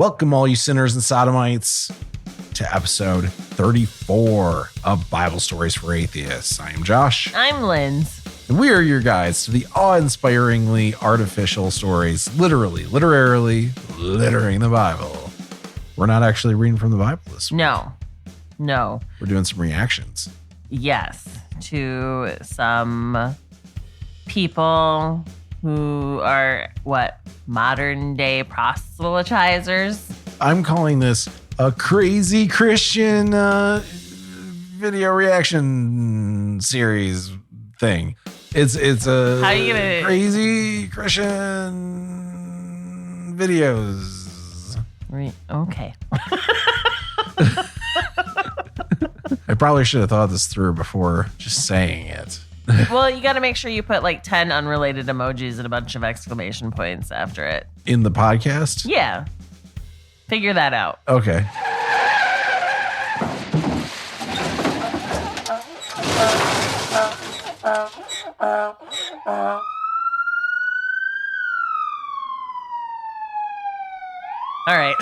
Welcome, all you sinners and sodomites, to episode 34 of Bible Stories for Atheists. I am Josh. I'm Linz. And we are your guides to the awe-inspiringly artificial stories, literally littering the Bible. We're not actually reading from the Bible this week. No. We're doing some reactions. Yes, to some people who are, modern day proselytizers? I'm calling this a crazy Christian video reaction series thing. It's a crazy Christian videos. Okay. I probably should have thought this through before just saying it. Well, you got to make sure you put like 10 unrelated emojis and a bunch of exclamation points after it. In the podcast? Yeah. Figure that out. Okay. All right.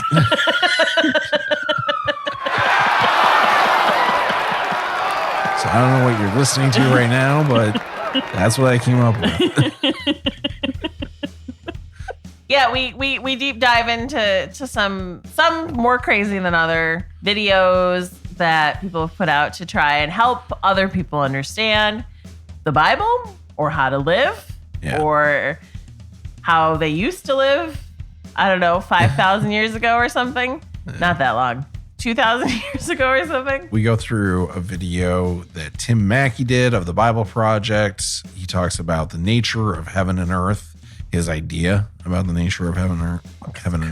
So I don't know what you're listening to right now, but that's what I came up with. Yeah, we deep dive into some more crazy than other videos that people have put out to try and help other people understand the Bible or how to live or how they used to live. I don't know, 5,000 years ago or something. Not that long. 2,000 years ago or something. We go through a video that Tim Mackie did of the Bible Project. He talks about the nature of heaven and earth, his idea about the nature of heaven and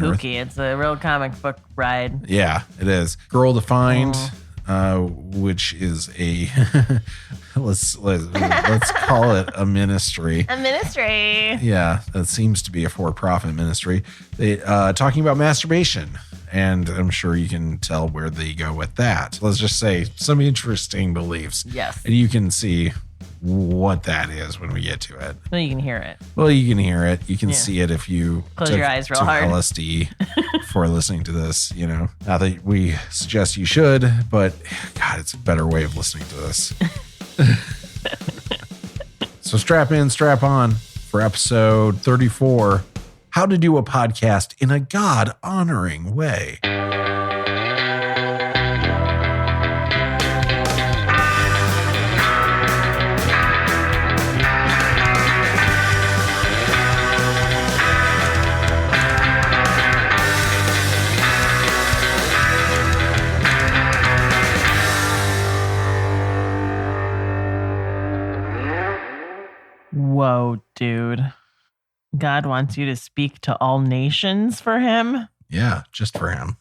earth. It's a real comic book ride. Yeah, it is. Girl Defined, which is a let's call it a ministry. A ministry. Yeah, that seems to be a for-profit ministry. They talking about masturbation. And I'm sure you can tell where they go with that. Let's just say some interesting beliefs. Yes. And you can see what that is when we get to it. Well, you can hear it. Well, you can hear it. You can see it if you close your eyes real hard. LSD for listening to this, you know. Not that we suggest you should, but God, it's a better way of listening to this. So strap in, strap on for episode 34. How to do a podcast in a God-honoring way. Whoa, dude. God wants you to speak to all nations for him? Yeah, just for him.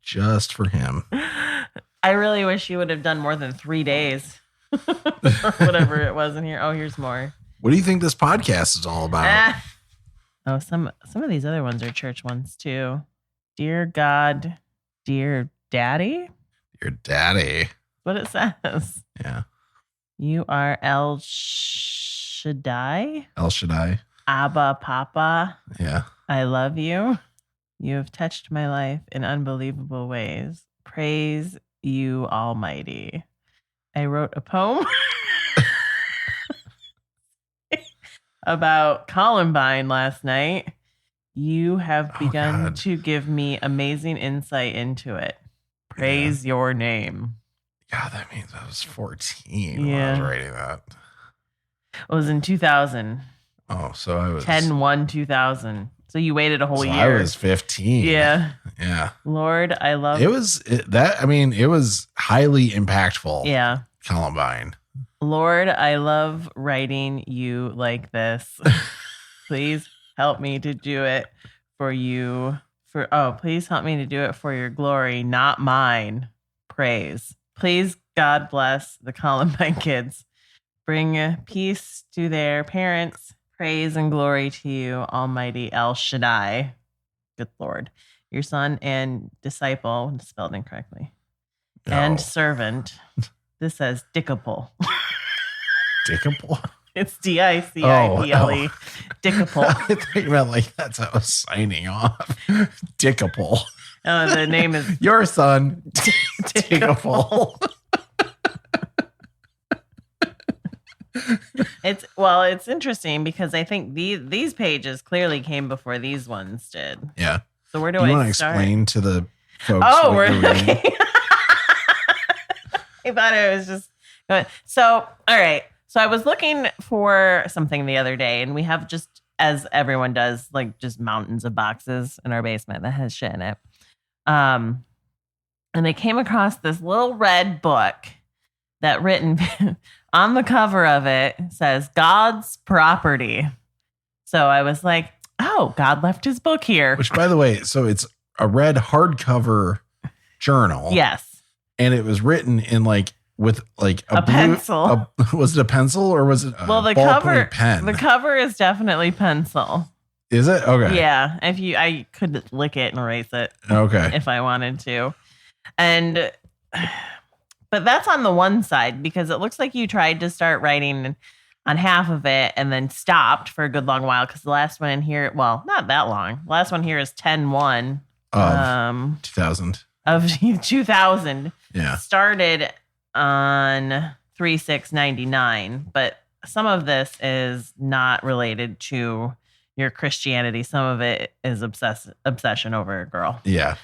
Just for him. I really wish you would have done more than 3 days. Or whatever it was in here. Oh, here's more. What do you think this podcast is all about? Oh, some of these other ones are church ones too. Dear God, dear Daddy? Your daddy. What it says. Yeah. You are El Shaddai? El Shaddai. Abba Papa. Yeah. I love you. You have touched my life in unbelievable ways. Praise you, Almighty. I wrote a poem about Columbine last night. You have begun to give me amazing insight into it. Praise your name. God, that means I was 14 when I was writing that. It was in 2000. Oh, so I was 10/1/2000. So you waited a whole year. I was 15. Yeah. Yeah. Lord, I love it. It was highly impactful. Yeah. Columbine. Lord, I love writing you like this. Please help me to do it for you. Please help me to do it for your glory, not mine. Praise. Please, God bless the Columbine kids. Bring peace to their parents. Praise and glory to you, Almighty El Shaddai. Good Lord. Your son and disciple, spelled incorrectly, and servant. This says Dickable. Dickable? It's DICIPLE. Dickaple. I think about like that's how I was signing off. Dickaple. The name is Your son, Dickaple. It's interesting because I think these pages clearly came before these ones did. Yeah. So where do you I want to start? explain to the folks? Oh, what you're reading? I thought it was just so. All right. So I was looking for something the other day, and we have just, as everyone does, like just mountains of boxes in our basement that has shit in it. And I came across this little red book that written on the cover of it says God's property. So I was like, oh, God left his book here. Which, by the way, so it's a red hardcover journal. Yes. And it was written in like with like a blue, pencil. Was it a pencil or was it a the ballpoint pen? The cover is definitely pencil. Is it? Okay. Yeah. I could lick it and erase it. Okay. If I wanted to. And but that's on the one side because it looks like you tried to start writing on half of it and then stopped for a good long while because the last one in here, well, not that long. The last one here is 10/1 of 2000. Of 2000. Yeah. Started on 3/6/99, but some of this is not related to your Christianity. Some of it is obsession over a girl. Yeah.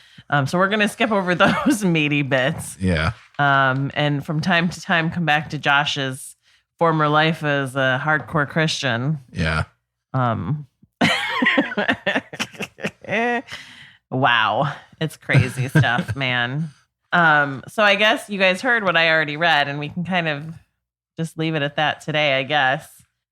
So we're gonna skip over those meaty bits. Yeah. And from time to time come back to Josh's former life as a hardcore Christian. Yeah. Wow. It's crazy stuff, man. So I guess you guys heard what I already read, and we can kind of just leave it at that today, I guess.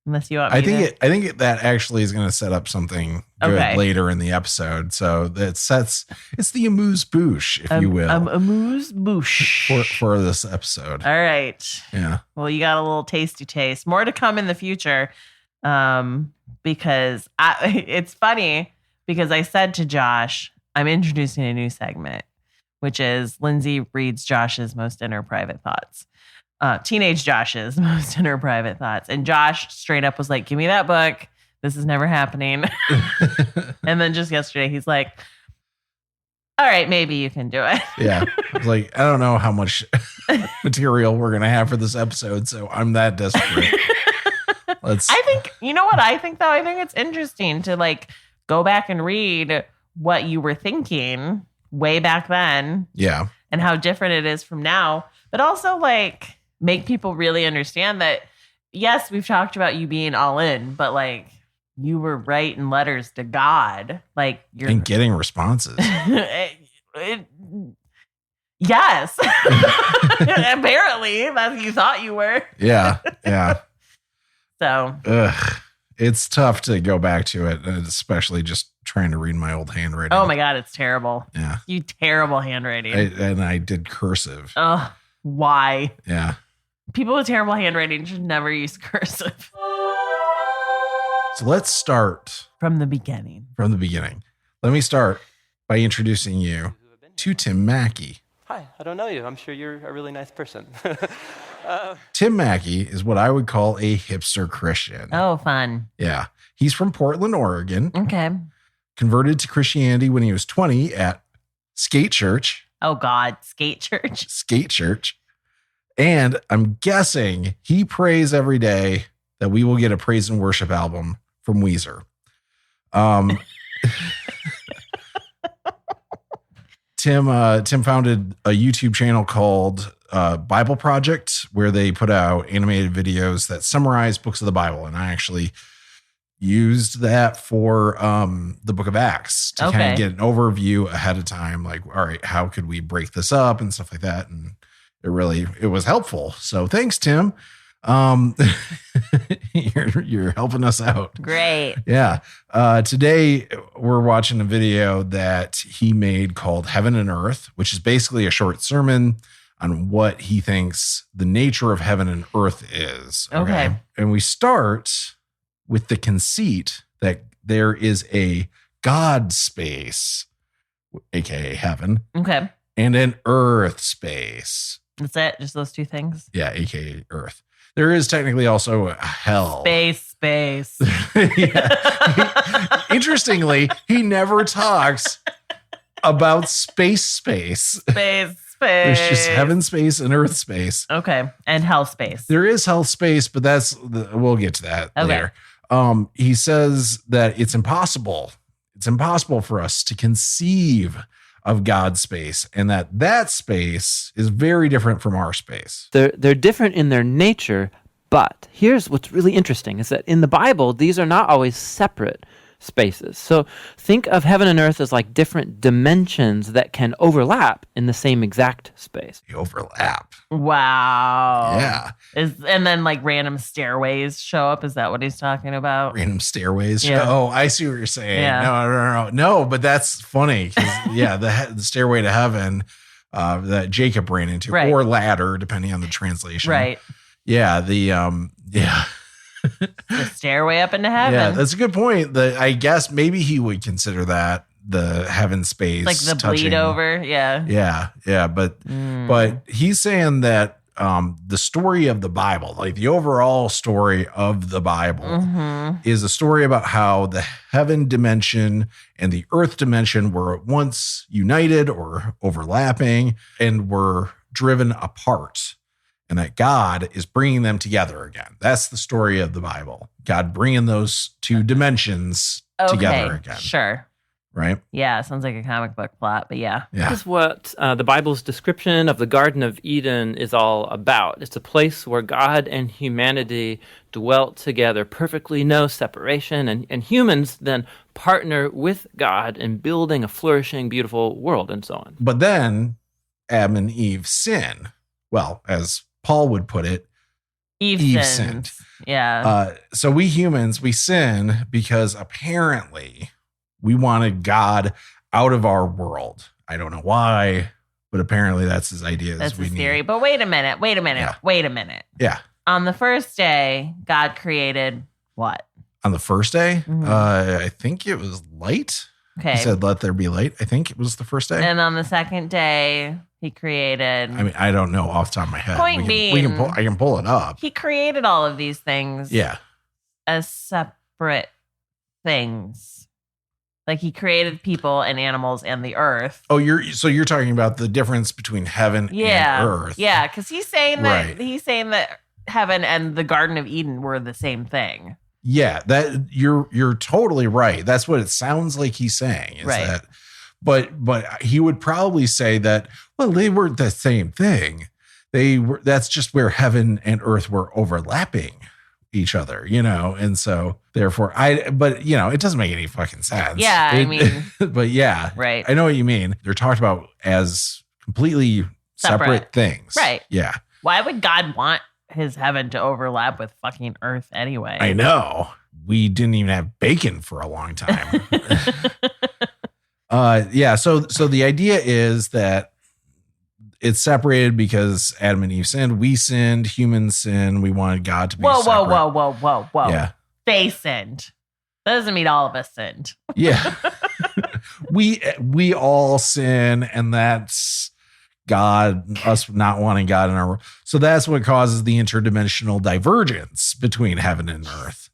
Unless you want me I think that actually is going to set up something good later in the episode. So it's the amuse-bouche, if you will. Amuse-bouche. For this episode. All right. Yeah. Well, you got a little tasty taste. More to come in the future. Because it's funny because I said to Josh, I'm introducing a new segment, which is Lindsay reads Josh's most inner private thoughts. Teenage Josh's most inner private thoughts. And Josh straight up was like, give me that book. This is never happening. And then just yesterday, he's like, all right, maybe you can do it. Yeah. I was like, I don't know how much material we're going to have for this episode. So I'm that desperate. I think, you know what I think though? I think it's interesting to like go back and read what you were thinking way back then. Yeah. And how different it is from now. But also like make people really understand that, yes, we've talked about you being all in, but like you were writing letters to God. Like you're and getting responses. Yes. Apparently, that's you thought you were. Yeah. Yeah. So it's tough to go back to it, especially just trying to read my old handwriting. Oh my God, it's terrible. Yeah. You terrible handwriting. And I did cursive. Oh, why? Yeah. People with terrible handwriting should never use cursive. So let's start from the beginning. Let me start by introducing you to Tim Mackie. Hi, I don't know you. I'm sure you're a really nice person. Tim Mackie is what I would call a hipster Christian. Oh, fun. Yeah. He's from Portland, Oregon. Okay. Converted to Christianity when he was 20 at Skate Church. Oh, God. Skate Church. And I'm guessing he prays every day that we will get a praise and worship album from Weezer. Tim founded a YouTube channel called Bible Project, where they put out animated videos that summarize books of the Bible. And I actually used that for the book of Acts to kind of get an overview ahead of time. Like, all right, how could we break this up and stuff like that? And it was helpful. So thanks, Tim. You're helping us out. Great. Yeah. Today we're watching a video that he made called Heaven and Earth, which is basically a short sermon on what he thinks the nature of heaven and earth is. Okay. And we start with the conceit that there is a God space, aka heaven. Okay. And an earth space. That's it? Just those two things? Yeah, aka earth. There is technically also a hell. Space. Yeah. Interestingly, he never talks about space. There's just heaven space and earth space. Okay. And hell space. There is hell space, but we'll get to that later. He says that it's impossible. It's impossible for us to conceive of God's space, and that space is very different from our space. They're different in their nature, but here's what's really interesting is that in the Bible, these are not always separate spaces. So think of heaven and earth as like different dimensions that can overlap in the same exact space. They overlap. Wow. Yeah. And then like random stairways show up. Is that what he's talking about? Random stairways. Yeah. Oh, I see what you're saying. Yeah. No, but that's funny. Yeah, the stairway to heaven that Jacob ran into, right. or ladder, depending on the translation. Right. Yeah. The stairway up into heaven. Yeah, that's a good point. I guess maybe he would consider that the heaven space, like the touching. bleed over. Yeah. Yeah. But he's saying that the story of the Bible, like the overall story of the Bible, is a story about how the heaven dimension and the earth dimension were once united or overlapping and were driven apart. And that God is bringing them together again. That's the story of the Bible. God bringing those two dimensions together again. Sure. Right? Yeah, sounds like a comic book plot, but yeah. This is what the Bible's description of the Garden of Eden is all about. It's a place where God and humanity dwelt together, perfectly no separation, and humans then partner with God in building a flourishing, beautiful world and so on. But then Adam and Eve sin. Well, as Paul would put it, Eve sinned. Yeah. So we humans, we sin because apparently we wanted God out of our world. I don't know why, but apparently that's his idea. That's his theory. But wait a minute. Yeah. On the first day, God created what? On the first day, I think it was light. Okay. He said, "Let there be light." I think it was the first day. And on the second day, he created. I mean, I don't know off the top of my head. Point being, I can pull it up. He created all of these things. Yeah. As separate things. Like he created people and animals and the earth. Oh, you're talking about the difference between heaven and earth. Yeah, because he's saying that heaven and the Garden of Eden were the same thing. Yeah, that you're totally right. That's what it sounds like he's saying. Is right. That, but he would probably say that, well, they weren't the same thing. That's just where heaven and earth were overlapping each other, and so therefore but it doesn't make any fucking sense. Yeah, I mean, but yeah, right. I know what you mean. They're talked about as completely separate things. Right. Yeah. Why would God want his heaven to overlap with fucking earth anyway? I know. We didn't even have bacon for a long time. So the idea is that it's separated because Adam and Eve sinned. We sinned. Humans sinned. We wanted God to be separate. Whoa. Yeah. They sinned. That doesn't mean all of us sinned. Yeah. we all sin, and that's God, us not wanting God in our world. So that's what causes the interdimensional divergence between heaven and earth.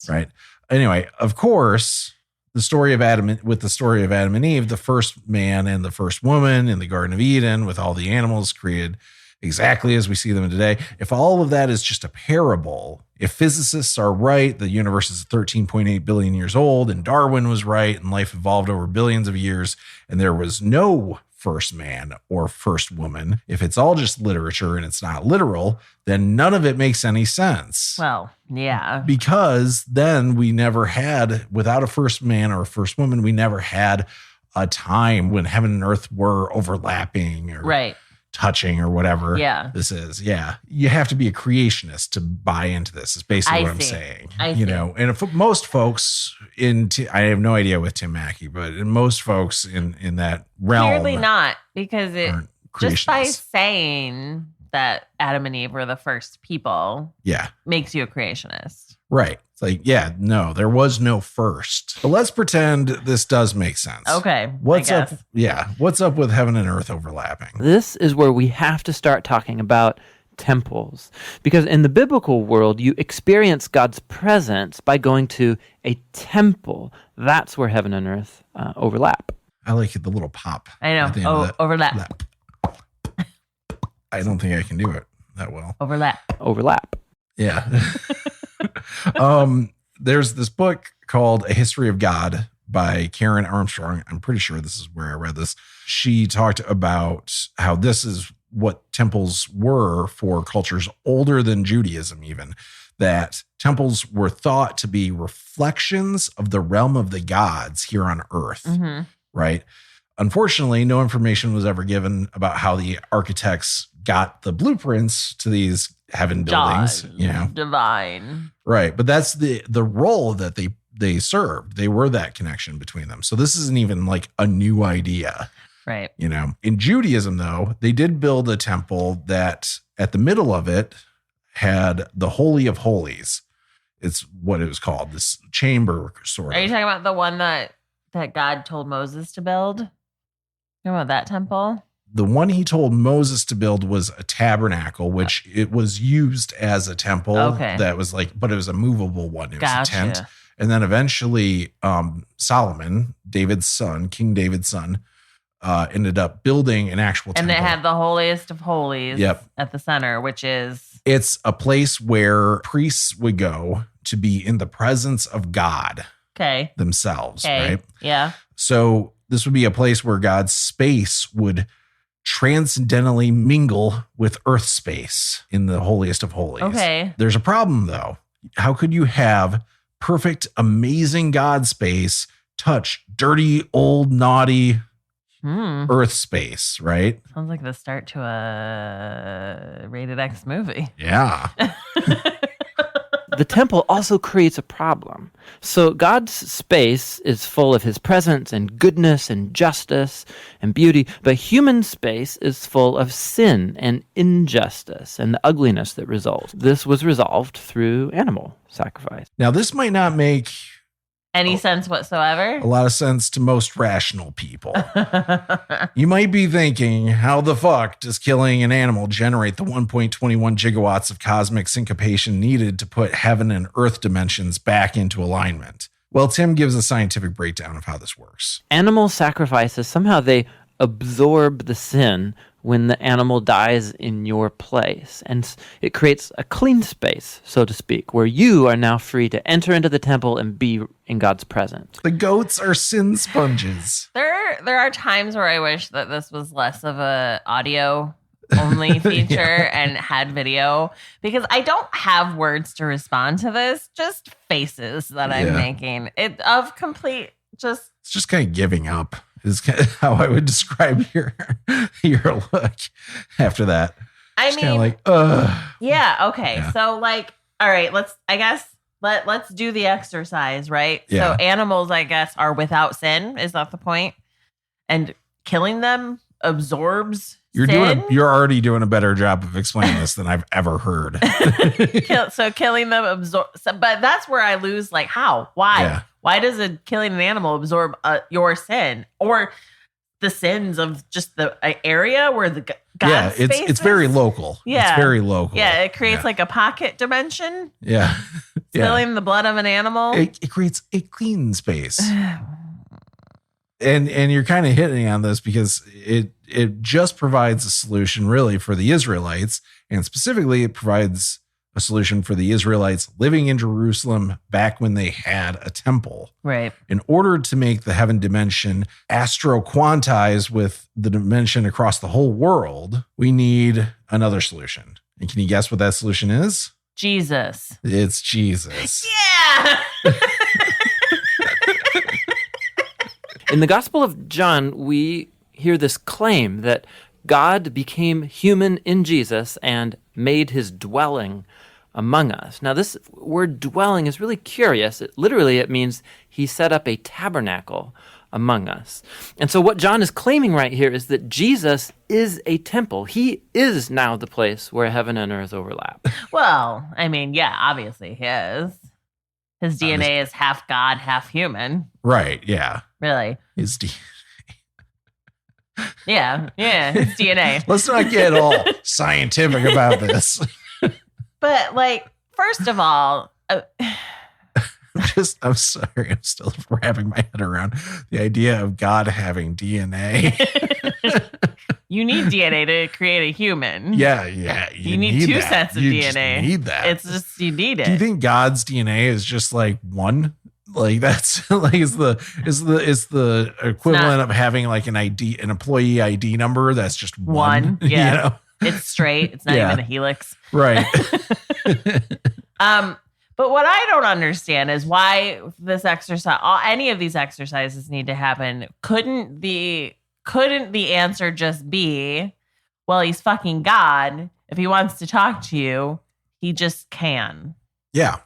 Right. Anyway, of course, the story of Adam and Eve, the first man and the first woman in the Garden of Eden with all the animals created exactly as we see them today. If all of that is just a parable, if physicists are right, the universe is 13.8 billion years old, and Darwin was right, and life evolved over billions of years, and there was no first man or first woman, if it's all just literature and it's not literal, then none of it makes any sense. Well, yeah. Because then we never had, without a first man or a first woman, we never had a time when heaven and earth were overlapping or touching or whatever this is. Yeah. You have to be a creationist to buy into this is basically what I'm saying. And if most folks I have no idea with Tim Mackie, but most folks in that realm. Clearly not, because just by saying that Adam and Eve were the first people makes you a creationist. Right. It's like, there was no first. But let's pretend this does make sense. Okay. What's up? Yeah. What's up with heaven and earth overlapping? This is where we have to start talking about temples. Because in the biblical world, you experience God's presence by going to a temple. That's where heaven and earth overlap. I like the little pop. I know. at the end of that. Overlap. I don't think I can do it that well. Overlap. Yeah. There's this book called A History of God by Karen Armstrong. I'm pretty sure this is where I read this. She talked about how this is what temples were for cultures older than Judaism, even, that temples were thought to be reflections of the realm of the gods here on earth, right? Unfortunately, no information was ever given about how the architects got the blueprints to these heaven buildings, Divine. Right. But that's the role that they served. They were that connection between them. So this isn't even like a new idea. Right. In Judaism, though, they did build a temple that at the middle of it had the Holy of Holies. It's what it was called, this chamber sort of. Are you talking about the one that God told Moses to build? You know about that temple? The one he told Moses to build was a tabernacle, which it was used as a temple. Okay. That was but it was a movable one. It was Gotcha. a tent. And then eventually Solomon, King David's son, ended up building an actual temple. And it had the holiest of holies at the center, which is... It's a place where priests would go to be in the presence of God themselves, right? Yeah. So this would be a place where God's space would transcendentally mingle with earth space in the holiest of holies. Okay. There's a problem, though. How could you have perfect, amazing God space touch dirty, old, naughty earth space, right? Sounds like the start to a rated X movie. Yeah. The temple also creates a problem. So God's space is full of his presence and goodness and justice and beauty, but human space is full of sin and injustice and the ugliness that results. This was resolved through animal sacrifice. Now, this might not make any sense whatsoever. a lot of sense to most rational people. You might be thinking, how the fuck does killing an animal generate the 1.21 gigawatts of cosmic syncopation needed to put heaven and earth dimensions back into alignment? Well, Tim gives a scientific breakdown of how this works. Animal sacrifices, somehow they absorb the sin when the animal dies in your place. And it creates a clean space, so to speak, where you are now free to enter into the temple and be in God's presence. The goats are sin sponges. There are times where I wish that this was less of a audio only feature and had video, because I don't have words to respond to this, just faces that I'm making. It's just kind of giving up is kind of how I would describe your look after that. I mean, like, yeah, okay. Yeah. So all right, let's do the exercise, right? Yeah. So animals, I guess, are without sin. Is that the point? And killing them absorbs sin? You're already doing a better job of explaining this than I've ever heard. So killing them absorbs, but that's where I lose. How? Why? Yeah. Why does killing an animal absorb your sin or the sins of just the area where the God space it's is? very local. Yeah, it's very local. Yeah, it creates a pocket dimension. Yeah, Spilling the blood of an animal. It creates a clean space. And you're kind of hitting on this because it just provides a solution really for the Israelites, and specifically it provides a solution for the Israelites living in Jerusalem back when they had a temple. Right. In order to make the heaven dimension astro-quantize with the dimension across the whole world, we need another solution. And can you guess what that solution is? Jesus. It's Jesus. Yeah. In the Gospel of John, we hear this claim that God became human in Jesus and made his dwelling among us. Now, this word dwelling is really curious. It means he set up a tabernacle among us. And so what John is claiming right here is that Jesus is a temple. He is now the place where heaven and earth overlap. Well, I mean, yeah, obviously he is. His DNA is half God, half human. Right, yeah. Really? His DNA. Yeah, his DNA. Let's not get all scientific about this. But like, first of all, I'm sorry. I'm still wrapping my head around the idea of God having DNA. you need DNA to create a human. Yeah. You need two sets of you DNA. Just need that. It's just, you need it. Do you think God's DNA is just like one? Like that's like is the equivalent of having like an employee ID number that's just one. Yeah. You know? It's straight. It's not even a helix. Right. But what I don't understand is why this exercise, any of these exercises need to happen. Couldn't the answer just be, well, he's fucking God. If he wants to talk to you, he just can. Yeah.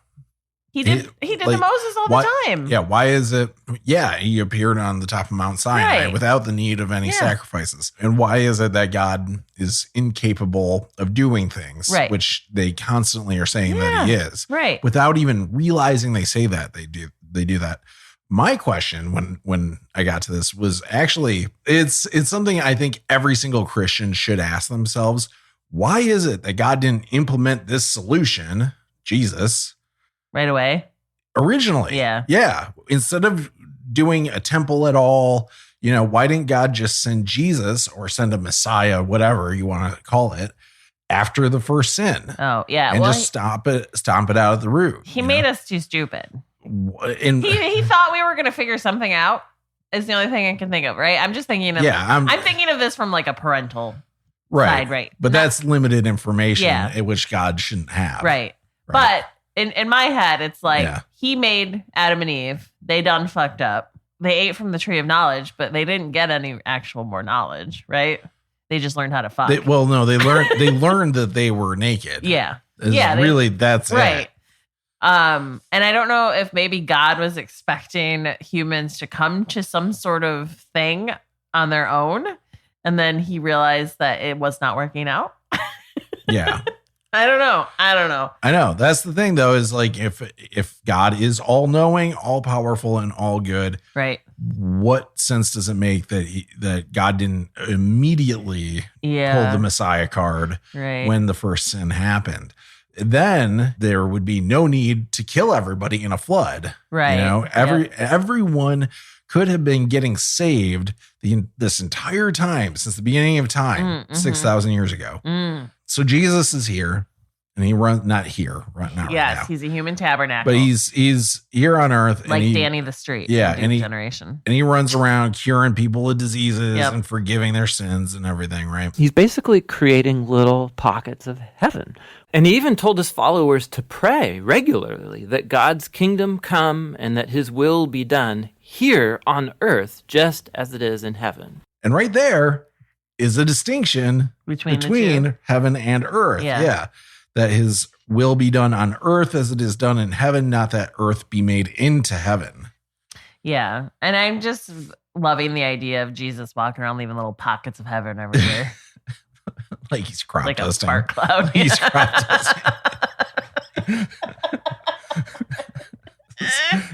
He did like, the Moses all the time. Yeah. Why is it? Yeah. He appeared on the top of Mount Sinai without the need of any sacrifices. And why is it that God is incapable of doing things, which they constantly are saying that he is, without even realizing they say that they do that. My question when I got to this was actually, it's something I think every single Christian should ask themselves. Why is it that God didn't implement this solution, Jesus, right away? Originally. Yeah. Instead of doing a temple at all, why didn't God just send Jesus or send a Messiah, whatever you want to call it, after the first sin? Oh, yeah. And just stomp it out of the root. He made us too stupid. And he thought we were going to figure something out is the only thing I can think of, right? I'm just thinking of, I'm thinking of this from like a parental side, right? But that's limited information, which God shouldn't have. Right. But in my head, it's like he made Adam and Eve. They done fucked up. They ate from the tree of knowledge, but they didn't get any actual more knowledge, right? They just learned how to fuck. They learned that they were naked. Yeah. That's right. It. And I don't know if maybe God was expecting humans to come to some sort of thing on their own, and then he realized that it was not working out. Yeah. I don't know. I know. That's the thing, though, is like if God is all knowing, all powerful, and all good, right? What sense does it make that God didn't immediately pull the Messiah card when the first sin happened? Then there would be no need to kill everybody in a flood. Right. Everyone could have been getting saved this entire time since the beginning of time, 6,000 years ago. So Jesus is here, and he runs not right now. Yes, he's a human tabernacle, but he's here on earth, like Danny the Street. Yeah, and generation, and he runs around curing people with diseases and forgiving their sins and everything. Right? He's basically creating little pockets of heaven, and he even told his followers to pray regularly that God's kingdom come and that His will be done here on earth, just as it is in heaven. And right there is a distinction between heaven and earth. Yeah. That His will be done on earth as it is done in heaven, not that earth be made into heaven. Yeah. And I'm just loving the idea of Jesus walking around leaving little pockets of heaven everywhere. Like he's crop like dusting. A spark cloud. He's crop dusting.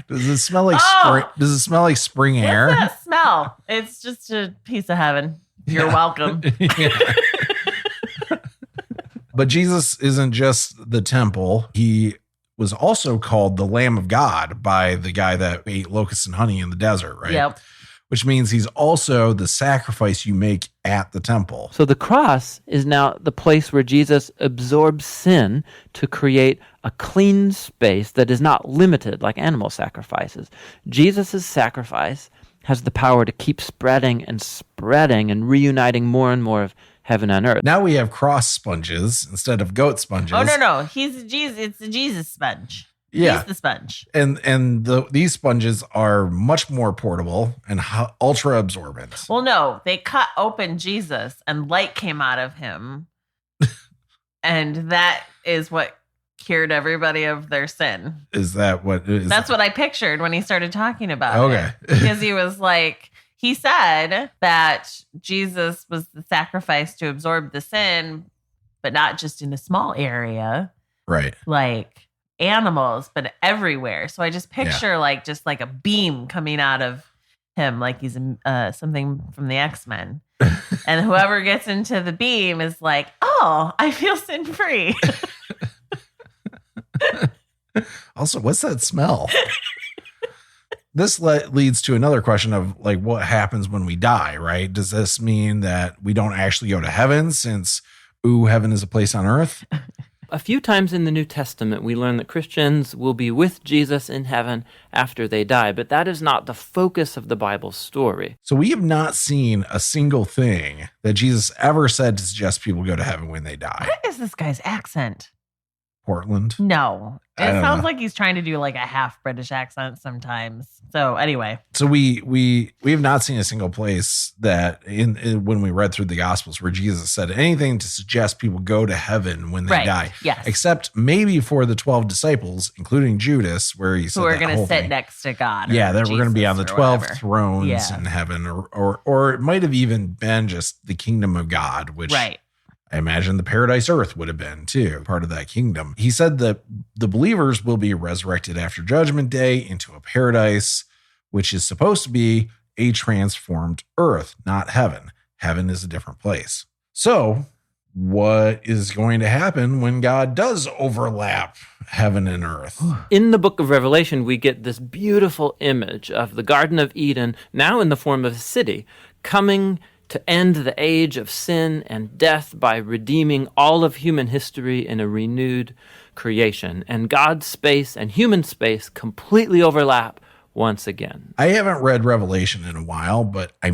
Does it smell like spring? Does it smell like spring air? What's that smell? It's just a piece of heaven. You're welcome. But Jesus isn't just the temple. He was also called the Lamb of God by the guy that ate locusts and honey in the desert, right? Yep. Which means he's also the sacrifice you make at the temple. So the cross is now the place where Jesus absorbs sin to create a clean space that is not limited like animal sacrifices. Jesus' sacrifice has the power to keep spreading and reuniting more and more of heaven and earth. Now we have cross sponges instead of goat sponges. Oh, no. He's Jesus. It's the Jesus sponge. Yeah. He's the sponge. And these sponges are much more portable and ultra absorbent. Well, no, they cut open Jesus and light came out of him. And that is what cured everybody of their sin. Is that what is? That's what I pictured when he started talking about it. Because he was like, he said that Jesus was the sacrifice to absorb the sin, but not just in a small area. Right. Like animals, but everywhere. So I just picture like just like a beam coming out of him like he's something from the X-Men. And whoever gets into the beam is like, oh, I feel sin-free. Also, what's that smell? This leads to another question of like, what happens when we die, right? Does this mean that we don't actually go to heaven since, heaven is a place on earth? A few times in the New Testament, we learn that Christians will be with Jesus in heaven after they die, but that is not the focus of the Bible story. So we have not seen a single thing that Jesus ever said to suggest people go to heaven when they die. What is this guy's accent? Portland? No. I It don't sounds know. like he's trying to do like a half British accent sometimes. So anyway. So we have not seen a single place that in when we read through the Gospels where Jesus said anything to suggest people go to heaven when they die. Yes. Except maybe for the 12 disciples, including Judas, where he said Who are that going to whole sit thing. next to God. Yeah, that we're going to be on the 12 whatever. thrones Yeah. in heaven, or it might have even been just the kingdom of God, which Right. I imagine the paradise earth would have been too, part of that kingdom. He said that the believers will be resurrected after Judgment Day into a paradise, which is supposed to be a transformed earth, not heaven. Heaven is a different place. So, what is going to happen when God does overlap heaven and earth? In the book of Revelation, we get this beautiful image of the Garden of Eden, now in the form of a city, coming to end the age of sin and death by redeeming all of human history in a renewed creation. And God's space and human space completely overlap once again. I haven't read Revelation in a while, but I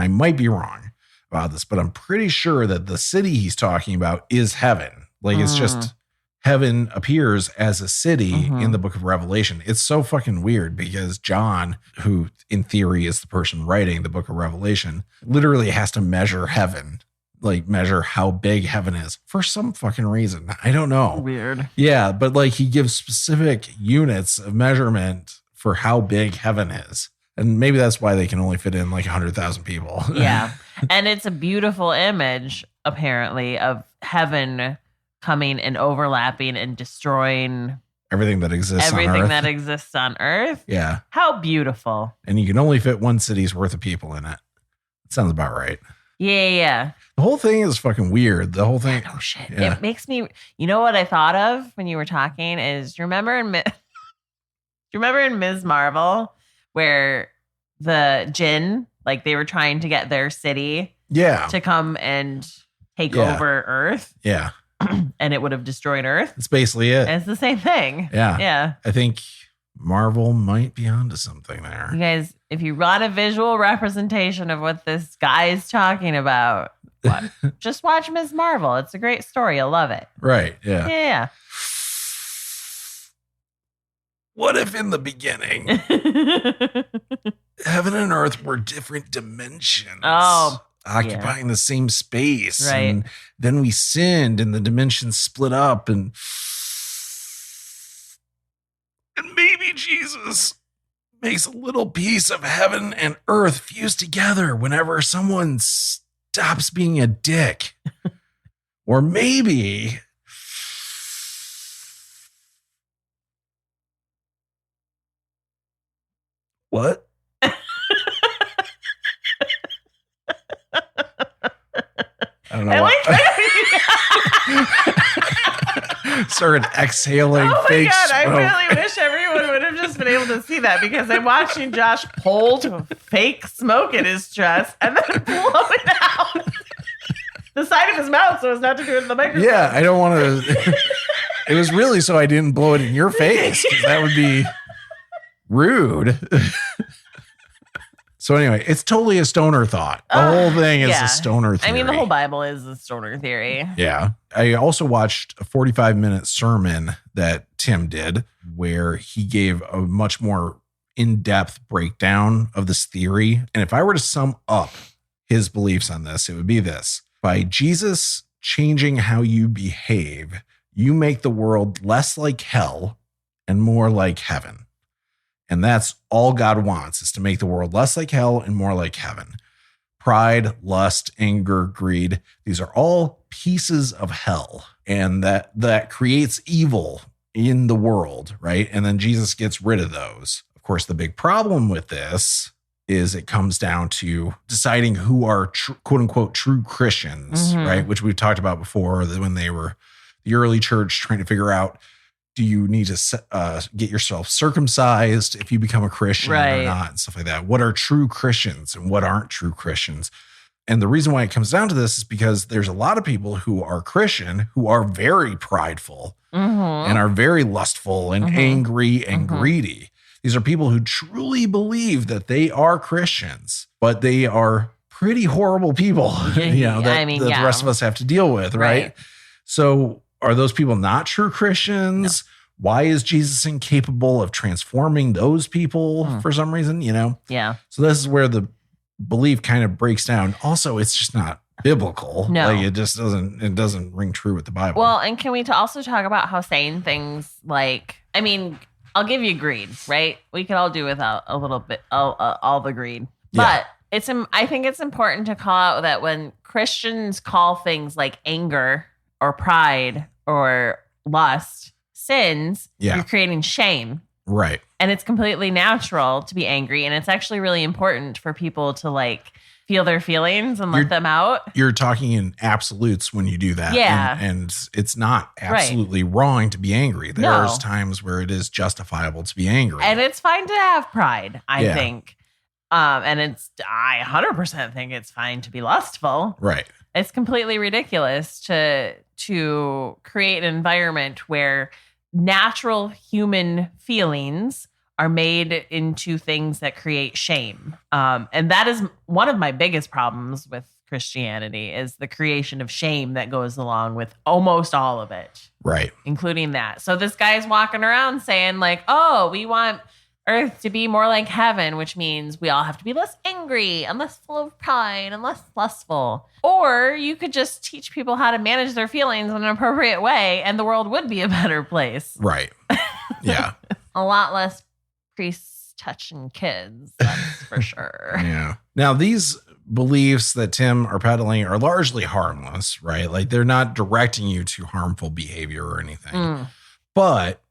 might be wrong about this, but I'm pretty sure that the city he's talking about is heaven. Like it's just heaven appears as a city in the book of Revelation. It's so fucking weird because John, who in theory is the person writing the book of Revelation, literally has to measure heaven, like measure how big heaven is for some fucking reason. I don't know. Weird. Yeah, but like he gives specific units of measurement for how big heaven is. And maybe that's why they can only fit in like 100,000 people. Yeah. And it's a beautiful image, apparently, of heaven coming and overlapping and destroying Everything that exists on everything earth. that exists on earth. Yeah. How beautiful. And you can only fit one city's worth of people in it. That sounds about right. Yeah. The whole thing is fucking weird. The whole thing. Oh shit. Yeah. It makes me, you know what I thought of when you were talking is, do you remember in Ms. Marvel where the Jinn, like they were trying to get their city Yeah. to come and take Yeah. over Earth Yeah. and it would have destroyed Earth? That's basically it. And it's the same thing. Yeah. Yeah. I think Marvel might be onto something there. You guys, if you want a visual representation of what this guy is talking about, just watch Ms. Marvel. It's a great story. I love it. Right. Yeah. Yeah. What if in the beginning, heaven and earth were different dimensions? Oh, occupying the same space. Right. And then we sinned and the dimensions split up and maybe Jesus makes a little piece of heaven and earth fuse together whenever someone stops being a dick. Or maybe what? I don't know. I what. like that. Started exhaling Oh my fake God. I smoke. really wish everyone would have just been able to see that because I'm watching Josh pull fake smoke in his chest and then blow it out the side of his mouth so as not to do it in the microphone. Yeah, I don't want to. It was really so I didn't blow it in your face because that would be rude. So anyway, it's totally a stoner thought. The whole thing is yeah. a stoner theory. I mean, the whole Bible is a stoner theory. Yeah. I also watched a 45-minute sermon that Tim did where he gave a much more in-depth breakdown of this theory. And if I were to sum up his beliefs on this, it would be this. By Jesus changing how you behave, you make the world less like hell and more like heaven. And that's all God wants, is to make the world less like hell and more like heaven. Pride, lust, anger, greed, these are all pieces of hell. And that creates evil in the world, right? And then Jesus gets rid of those. Of course, the big problem with this is it comes down to deciding who are quote unquote true Christians, right? Which we've talked about before, that when they were the early church trying to figure out, do you need to get yourself circumcised if you become a Christian or not, and stuff like that. What are true Christians and what aren't true Christians? And the reason why it comes down to this is because there's a lot of people who are Christian who are very prideful and are very lustful and angry and greedy. These are people who truly believe that they are Christians, but they are pretty horrible people, the rest of us have to deal with, right? So are those people not true Christians? No. Why is Jesus incapable of transforming those people for some reason, Yeah. So this is where the belief kind of breaks down. Also, it's just not biblical. No. Like it doesn't ring true with the Bible. Well, and can we also talk about how saying things like, I'll give you greed, right? We could all do without a little bit, all the greed. But I think it's important to call out that when Christians call things like anger or pride or lust sins, you're creating shame. Right. And it's completely natural to be angry. And it's actually really important for people to feel their feelings and let them out. You're talking in absolutes when you do that. Yeah. And it's not absolutely wrong to be angry. There's times where it is justifiable to be angry. And it's fine to have pride, I think. And I 100% think it's fine to be lustful. Right. It's completely ridiculous to create an environment where natural human feelings are made into things that create shame. And that is one of my biggest problems with Christianity, is the creation of shame that goes along with almost all of it. Right. Including that. So this guy's walking around saying we want earth to be more like heaven, which means we all have to be less angry and less full of pride and less lustful. Or you could just teach people how to manage their feelings in an appropriate way, and the world would be a better place. Right. Yeah. A lot less priests touching kids, that's for sure. Yeah. Now, these beliefs that Tim are peddling are largely harmless, right? Like they're not directing you to harmful behavior or anything. But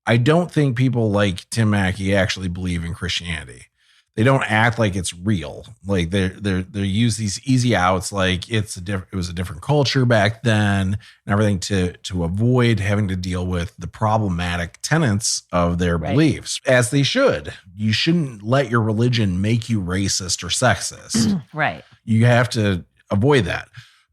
I don't think people like Tim Mackie actually believe in Christianity. They don't act like it's real. Like they use these easy outs, like it was a different culture back then and everything, to avoid having to deal with the problematic tenets of their beliefs, as they should. You shouldn't let your religion make you racist or sexist. Right. You have to avoid that.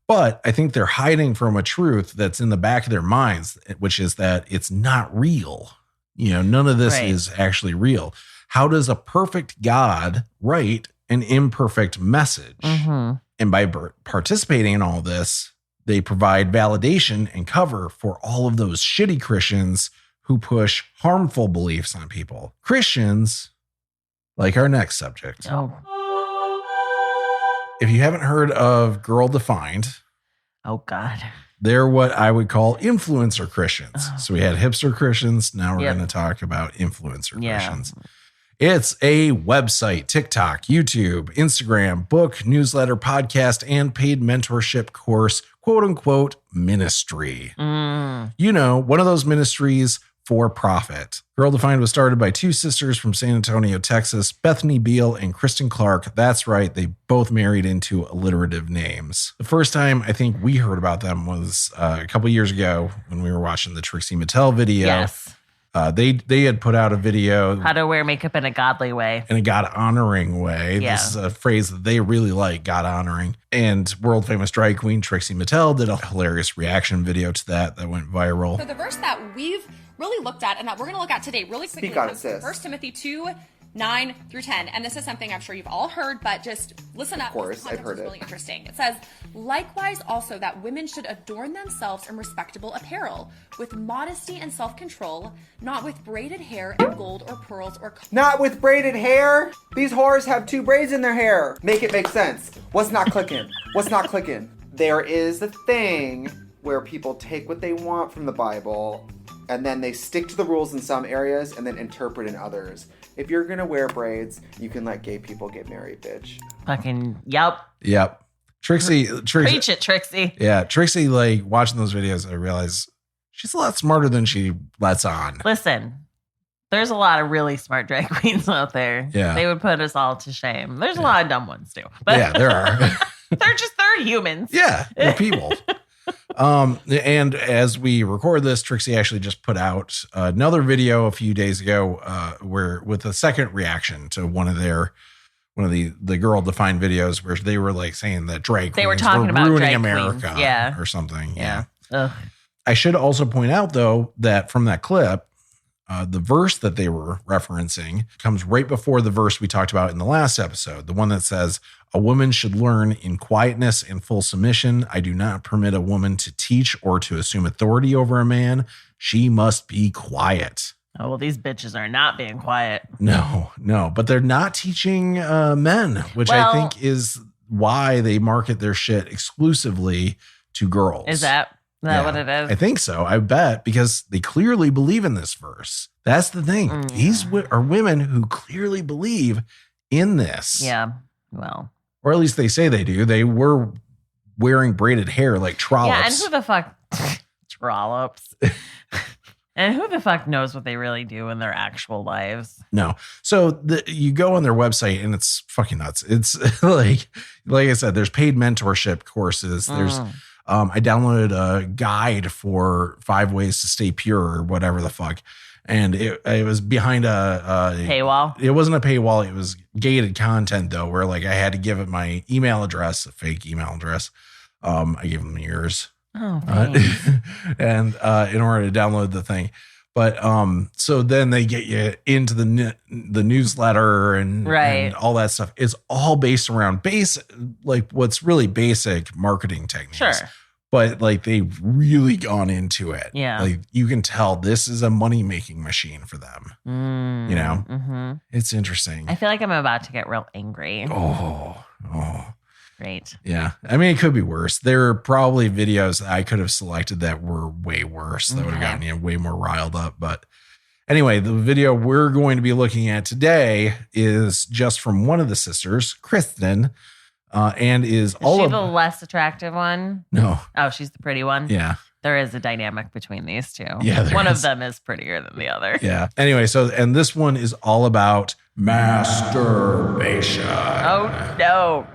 But I think they're hiding from a truth that's in the back of their minds, which is that it's not real. None of this is actually real. How does a perfect God write an imperfect message? And by participating in all this, they provide validation and cover for all of those shitty Christians who push harmful beliefs on people. Christians, like our next subject. Oh. If you haven't heard of Girl Defined. Oh, God. They're what I would call influencer Christians. So we had hipster Christians. Now we're going to talk about influencer Christians. It's a website, TikTok, YouTube, Instagram, book, newsletter, podcast, and paid mentorship course, quote unquote, ministry. One of those ministries for profit. Girl Defined was started by two sisters from San Antonio, Texas, Bethany Beal and Kristen Clark. That's right. They both married into alliterative names. The first time I think we heard about them was a couple years ago when we were watching the Trixie Mattel video. Yes. They had put out a video. How to wear makeup in a godly way. In a God-honoring way. Yeah. This is a phrase that they really like, God-honoring. And world-famous drag queen Trixie Mattel did a hilarious reaction video to that went viral. So the verse that we've really looked at and that we're going to look at today really quickly comes from 1 Timothy 2:9-10. And this is something I'm sure you've all heard, but just listen up. Of course, I've heard it. It's really interesting. It says, likewise also that women should adorn themselves in respectable apparel, with modesty and self-control, not with braided hair and gold or pearls or... Not with braided hair? These whores have 2 braids in their hair. Make it make sense. What's not clicking? What's not clicking? There is a thing where people take what they want from the Bible and then they stick to the rules in some areas and then interpret in others. If you're gonna wear braids, you can let gay people get married, bitch. Fucking yep. Trixie. Preach it, Trixie. Yeah, Trixie, like watching those videos, I realize she's a lot smarter than she lets on. Listen, There's a lot of really smart drag queens out there. Yeah. They would put us all to shame. There's a lot of dumb ones too. But Yeah, there are. they're humans. Yeah, they're people. And as we record this, Trixie actually just put out another video a few days ago where with a second reaction to one of the girl defined videos where they were like saying that drag queens They were talking about ruining drag America queens. or something. Yeah. Ugh. I should also point out though that from that clip, the verse that they were referencing comes right before the verse we talked about in the last episode. The one that says, "A woman should learn in quietness and full submission. I do not permit a woman to teach or to assume authority over a man. She must be quiet." Oh, well, these bitches are not being quiet. No, but they're not teaching men, which I think is why they market their shit exclusively to girls. Is that what it is? I think so. I bet, because they clearly believe in this verse. That's the thing. These are women who clearly believe in this. Yeah. Well. Or at least they say they do. They were wearing braided hair like trollops. Yeah, and who the fuck trollops? And who the fuck knows what they really do in their actual lives? No. So you go on their website and it's fucking nuts. It's like I said, there's paid mentorship courses. There's I downloaded a guide for 5 ways to stay pure or whatever the fuck. And it was behind a paywall. It wasn't a paywall. It was gated content though, where like I had to give it my email address, a fake email address. I gave them yours. Oh, thanks. And in order to download the thing. But so then they get you into the newsletter and all that stuff. It's all based around like what's really basic marketing techniques. Sure. But like they've really gone into it. Yeah. Like you can tell this is a money-making machine for them. You know? Mm-hmm. It's interesting. I feel like I'm about to get real angry. Oh. Great. Yeah. I mean, it could be worse. There are probably videos that I could have selected that were way worse. That would have gotten you way more riled up. But anyway, the video we're going to be looking at today is just from one of the sisters, Kristen, and is all she of the less attractive one? No. Oh, she's the pretty one? Yeah. There is a dynamic between these two. Yeah, one of them is prettier than the other. Yeah. Anyway, and this one is all about masturbation. Oh, no.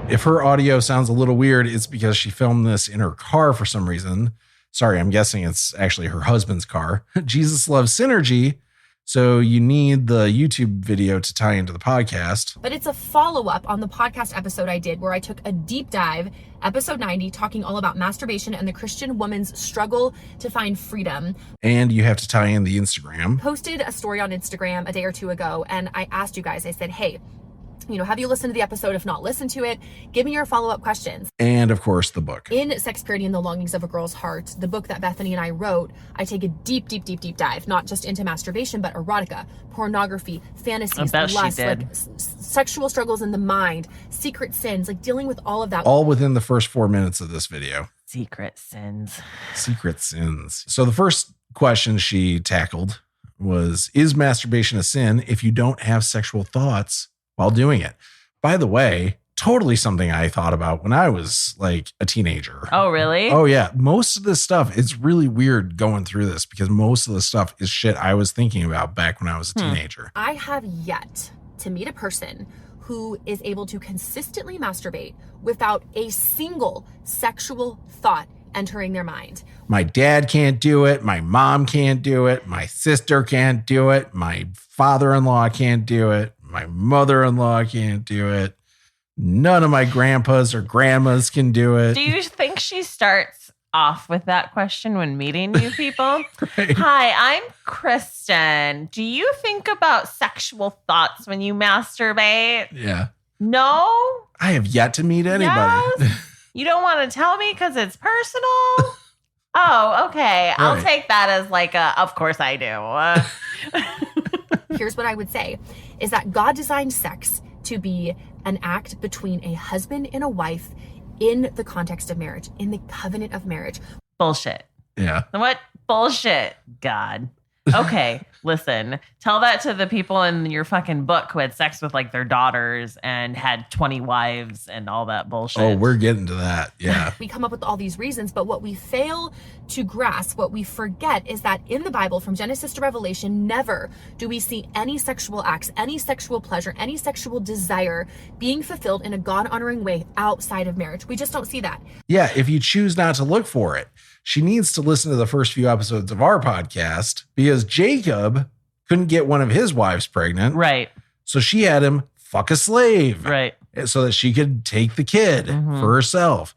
If her audio sounds a little weird, it's because she filmed this in her car for some reason. Sorry, I'm guessing it's actually her husband's car. Jesus loves synergy. So you need the YouTube video to tie into the podcast. But it's a follow-up on the podcast episode I did where I took a deep dive, episode 90, talking all about masturbation and the Christian woman's struggle to find freedom. And you have to tie in the Instagram. Posted a story on Instagram a day or two ago, and I asked you guys, I said, hey, have you listened to the episode? If not, listen to it. Give me your follow-up questions. And of course, the book. In Sex, Purity, and the Longings of a Girl's Heart, the book that Bethany and I wrote, I take a deep dive, not just into masturbation, but erotica, pornography, fantasies, lust, like sexual struggles in the mind, secret sins, like dealing with all of that. All within the first 4 minutes of this video. Secret sins. So the first question she tackled was, is masturbation a sin if you don't have sexual thoughts while doing it? By the way, totally something I thought about when I was like a teenager. Oh, really? Oh, yeah. Most of this stuff, it's really weird going through this because most of the stuff is shit I was thinking about back when I was a teenager. I have yet to meet a person who is able to consistently masturbate without a single sexual thought entering their mind. My dad can't do it. My mom can't do it. My sister can't do it. My father-in-law can't do it. My mother-in-law can't do it. None of my grandpas or grandmas can do it. Do you think she starts off with that question when meeting new people? Right. Hi, I'm Kristen. Do you think about sexual thoughts when you masturbate? Yeah. No? I have yet to meet anybody. Yes? You don't want to tell me because it's personal? Oh, okay. I'll Right. take that as like of course I do. Here's what I would say is that God designed sex to be an act between a husband and a wife in the context of marriage, in the covenant of marriage. Bullshit. Yeah. What bullshit, God? Okay, listen. Tell that to the people in your fucking book who had sex with like their daughters and had 20 wives and all that bullshit. Oh, we're getting to that. Yeah. We come up with all these reasons, but what we fail to grasp, what we forget is that in the Bible, from Genesis to Revelation, never do we see any sexual acts, any sexual pleasure, any sexual desire being fulfilled in a God-honoring way outside of marriage. We just don't see that. Yeah, if you choose not to look for it. She needs to listen to the first few episodes of our podcast because Jacob couldn't get one of his wives pregnant. Right. So she had him fuck a slave. Right. So that she could take the kid for herself.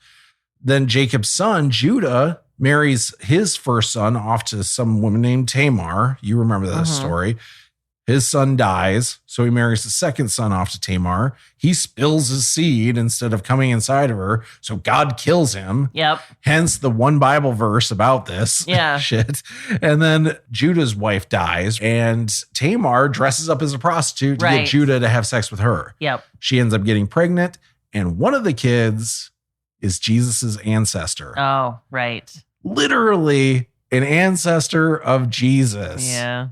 Then Jacob's son, Judah, marries his first son off to some woman named Tamar. You remember this story. His son dies, so he marries the second son off to Tamar. He spills his seed instead of coming inside of her, so God kills him. Yep. Hence the one Bible verse about this shit. And then Judah's wife dies, and Tamar dresses up as a prostitute to get Judah to have sex with her. Yep. She ends up getting pregnant, and one of the kids is Jesus's ancestor. Oh, right. Literally an ancestor of Jesus. Yeah.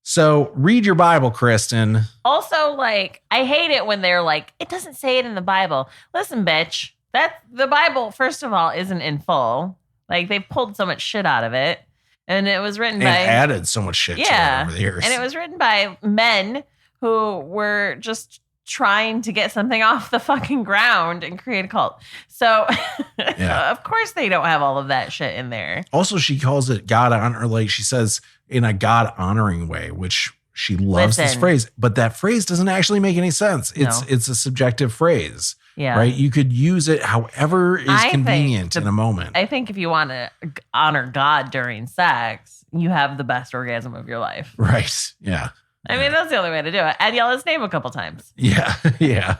So read your Bible, Kristen. Also, like, I hate it when they're like, it doesn't say it in the Bible. Listen, bitch, that the Bible, first of all, isn't in full. Like, they've pulled so much shit out of it. And it was written by... And added so much shit to it over the years. And it was written by men who were just trying to get something off the fucking ground and create a cult. So, of course they don't have all of that shit in there. Also, she calls it God honor, like she says, in a God honoring way, which she loves this phrase, but that phrase doesn't actually make any sense. It's a subjective phrase. Yeah. Right. You could use it however is convenient in a moment. I think if you want to honor God during sex, you have the best orgasm of your life. Right. Yeah. I mean, that's the only way to do it. And yell his name a couple times. Yeah. Yeah.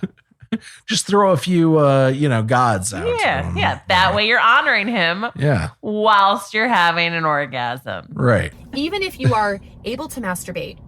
Just throw a few, gods out. Yeah. Yeah. That way you're honoring him. Yeah. Whilst you're having an orgasm. Right. Even if you are able to masturbate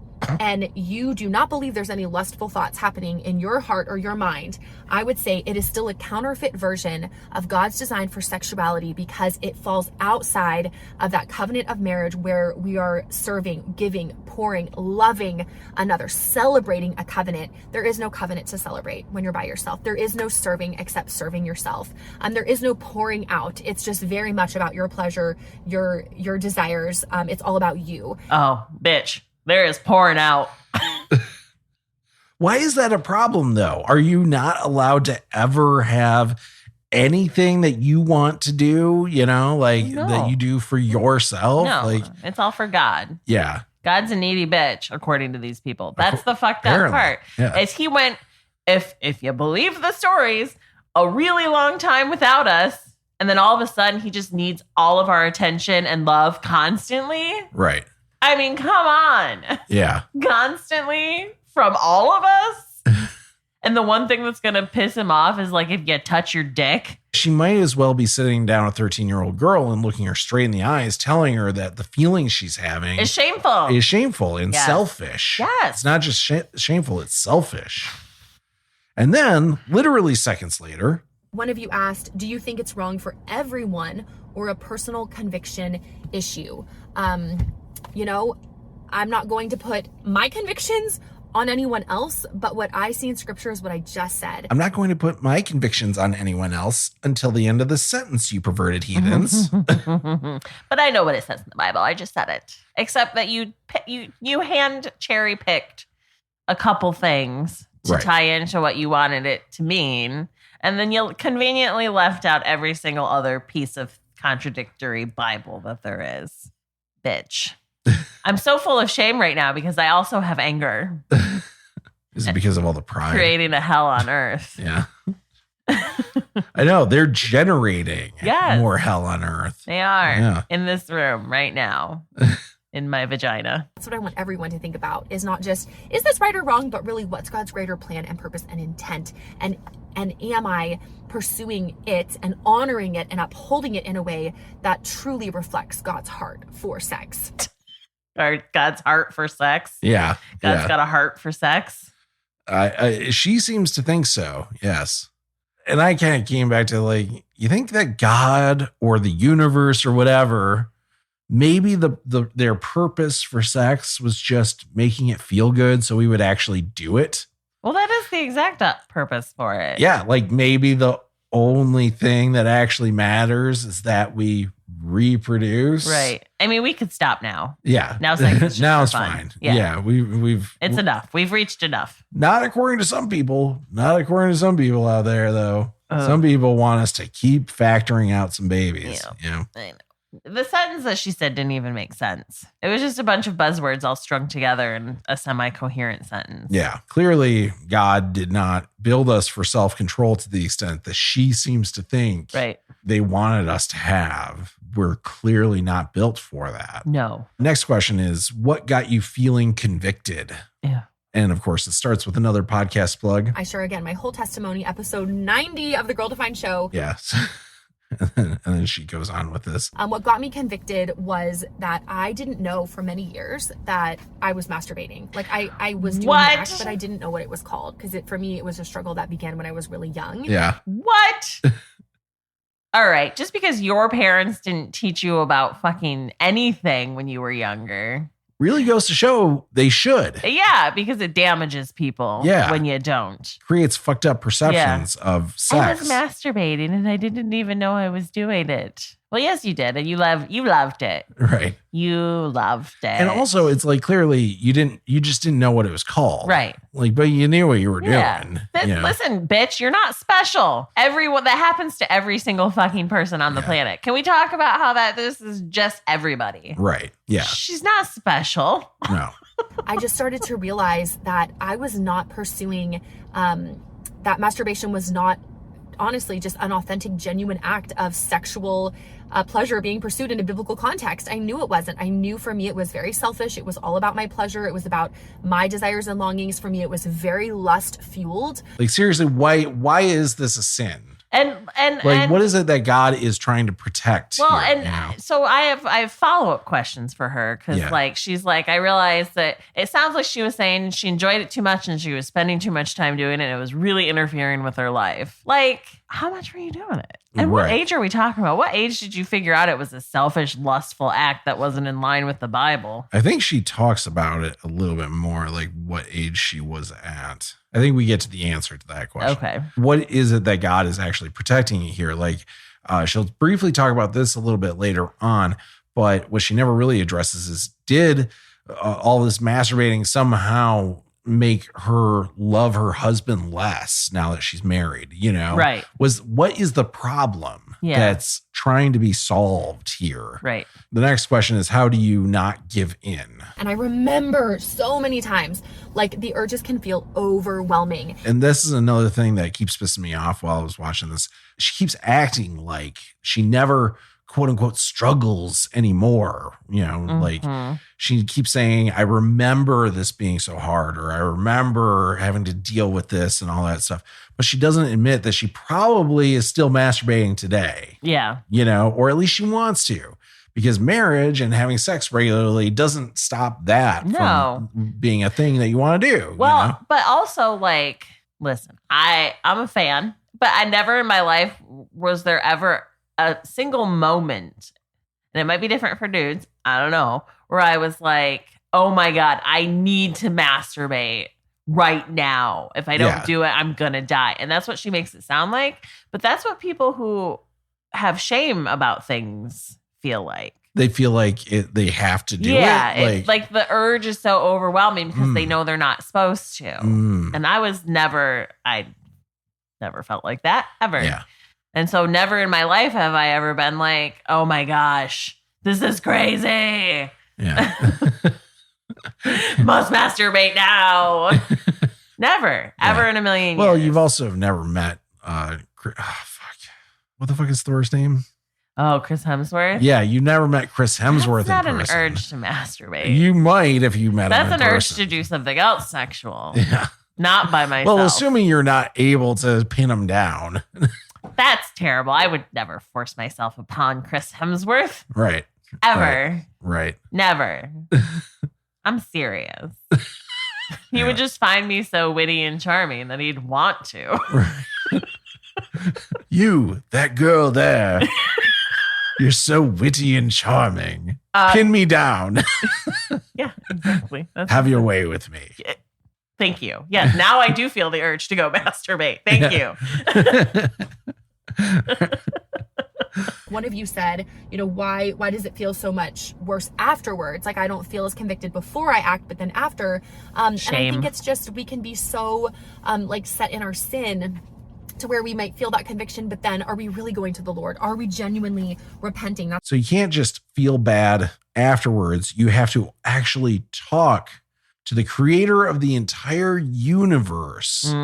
and you do not believe there's any lustful thoughts happening in your heart or your mind, I would say it is still a counterfeit version of God's design for sexuality because it falls outside of that covenant of marriage where we are serving, giving, pouring, loving another, celebrating a covenant. There is no covenant to celebrate when you're by yourself. There is no serving except serving yourself. There is no pouring out. It's just very much about your pleasure, your desires. It's all about you. Oh, bitch. There is pouring out. Why is that a problem, though? Are you not allowed to ever have anything that you want to do, that you do for yourself? No, it's all for God. Yeah. God's a needy bitch, according to these people. That's the fucked up part. Yeah. As he went, if you believe the stories, a really long time without us, and then all of a sudden he just needs all of our attention and love constantly. Right. I mean, come on. Yeah. Constantly from all of us. And the one thing that's going to piss him off is like if you touch your dick. She might as well be sitting down a 13-year-old girl and looking her straight in the eyes, telling her that the feelings she's having is shameful. And selfish. Yes. It's not just shameful, it's selfish. And then, literally seconds later, one of you asked, do you think it's wrong for everyone or a personal conviction issue? I'm not going to put my convictions on anyone else, but what I see in scripture is what I just said. I'm not going to put my convictions on anyone else until the end of the sentence, you perverted heathens. But I know what it says in the Bible. I just said it. Except that you hand cherry picked a couple things to tie into what you wanted it to mean. And then you conveniently left out every single other piece of contradictory Bible that there is. Bitch. I'm so full of shame right now because I also have anger. Is it because of all the pride? Creating a hell on earth. Yeah. I know. They're generating more hell on earth. They are in this room right now. In my vagina. That's what I want everyone to think about is not just, is this right or wrong, but really what's God's greater plan and purpose and intent? And am I pursuing it and honoring it and upholding it in a way that truly reflects God's heart for sex? Or God's heart for sex? Yeah. God's got a heart for sex? She seems to think so, yes. And I kind of came back to you think that God or the universe or whatever maybe their purpose for sex was just making it feel good so we would actually do it. Well, that is the exact purpose for it. Yeah, like maybe the only thing that actually matters is that we reproduce. Right. I mean, we could stop now. Yeah. Now sex is just now for it's fun. fine. Yeah. Yeah. We've It's enough. We've reached enough. Not according to some people. Not according to some people out there, though. Some people want us to keep factoring out some babies. I know. The sentence that she said didn't even make sense. It was just a bunch of buzzwords all strung together in a semi-coherent sentence. Yeah. Clearly, God did not build us for self-control to the extent that she seems to think they wanted us to have. We're clearly not built for that. No. Next question is, what got you feeling convicted? Yeah. And of course, it starts with another podcast plug. I share again my whole testimony, episode 90 of the Girl Defined Show. Yes. And then she goes on with this. What got me convicted was that I didn't know for many years that I was masturbating. Like I was doing that, but I didn't know what it was called because for me, it was a struggle that began when I was really young. Yeah. What? All right. Just because your parents didn't teach you about fucking anything when you were younger. Really goes to show they should. Yeah, because it damages people when you don't. Creates fucked up perceptions of sex. I was masturbating and I didn't even know I was doing it. Well, yes, you did. And you loved it. Right. You loved it. And also it's like clearly you just didn't know what it was called. Right. Like, but you knew what you were doing. Listen, bitch, you're not special. That happens to every single fucking person on the planet. Can we talk about how this is just everybody? Right. Yeah. She's not special. No. I just started to realize that I was not pursuing that masturbation was not honestly just an authentic, genuine act of sexual pleasure being pursued in a biblical context. I knew it wasn't. I knew for me it was very selfish. It was all about my pleasure. It was about my desires and longings. For me, it was very lust fueled. Like seriously, why is this a sin? And what is it that God is trying to protect? Well, here, so I have follow-up questions for her because she's like, I realized that it sounds like she was saying she enjoyed it too much and she was spending too much time doing it and it was really interfering with her life. Like, how much were you doing it? And what age are we talking about? What age did you figure out it was a selfish, lustful act that wasn't in line with the Bible? I think she talks about it a little bit more, like what age she was at. I think we get to the answer to that question. Okay. What is it that God is actually protecting here? Like, she'll briefly talk about this a little bit later on, but what she never really addresses is, did all this masturbating somehow make her love her husband less now that she's married? Right. What is the problem that's trying to be solved here? Right. The next question is, how do you not give in? And I remember so many times, like the urges can feel overwhelming. And this is another thing that keeps pissing me off while I was watching this. She keeps acting like she never, quote unquote, struggles anymore. Like she keeps saying, I remember this being so hard, or I remember having to deal with this and all that stuff. But she doesn't admit that she probably is still masturbating today. Yeah. Or at least she wants to. Because marriage and having sex regularly doesn't stop that from being a thing that you want to do. Well, but also, like, listen, I'm a fan, but I never in my life was there ever a single moment, and it might be different for dudes, I don't know, where I was like, oh my God, I need to masturbate right now. If I don't do it, I'm going to die. And that's what she makes it sound like. But that's what people who have shame about things feel like. They feel like they have to do it. Yeah, like the urge is so overwhelming because they know they're not supposed to. And I never felt like that ever. Yeah. And so never in my life have I ever been like, oh my gosh, this is crazy. Yeah. Must masturbate now. Never, ever in a million years. Well, you've also never met, what the fuck is Thor's name? Oh, Chris Hemsworth? Yeah, you never met Chris Hemsworth That's not in person. An urge to masturbate. You might if you met him in That's an urge person. to do something else sexual. Yeah. Not by myself. Well, assuming you're not able to pin him down. That's terrible. I would never force myself upon Chris Hemsworth. Right. Ever. Right. Never. I'm serious. He would just find me so witty and charming that he'd want to. Right. You, that girl there. You're so witty and charming. Pin me down. Yeah, exactly. Have your way with me. Thank you. Yes, now I do feel the urge to go masturbate. Thank you. One of you said, why does it feel so much worse afterwards? Like, I don't feel as convicted before I act, but then after. And I think it's just, we can be so set in our sin to where we might feel that conviction, but then are we really going to the Lord? Are we genuinely repenting? So you can't just feel bad afterwards. You have to actually talk to the creator of the entire universe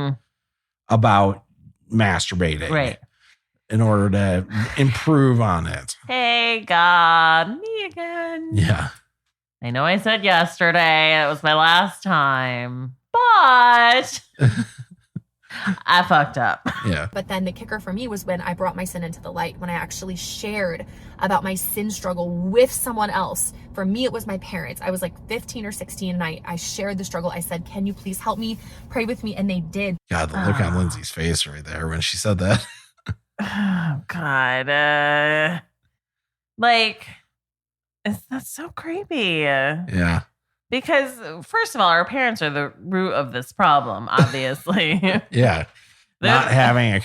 about masturbating. Right. In order to improve on it. Hey, God, me again. Yeah. I know I said yesterday it was my last time, but I fucked up. Yeah. But then the kicker for me was when I brought my sin into the light, when I actually shared about my sin struggle with someone else. For me, it was my parents. I was like 15 or 16 and I shared the struggle. I said, can you please help me, pray with me? And they did. God, the look on Lindsay's face right there when she said that. Oh, God. That's so creepy. Yeah. Because, first of all, our parents are the root of this problem, obviously. Yeah. Not having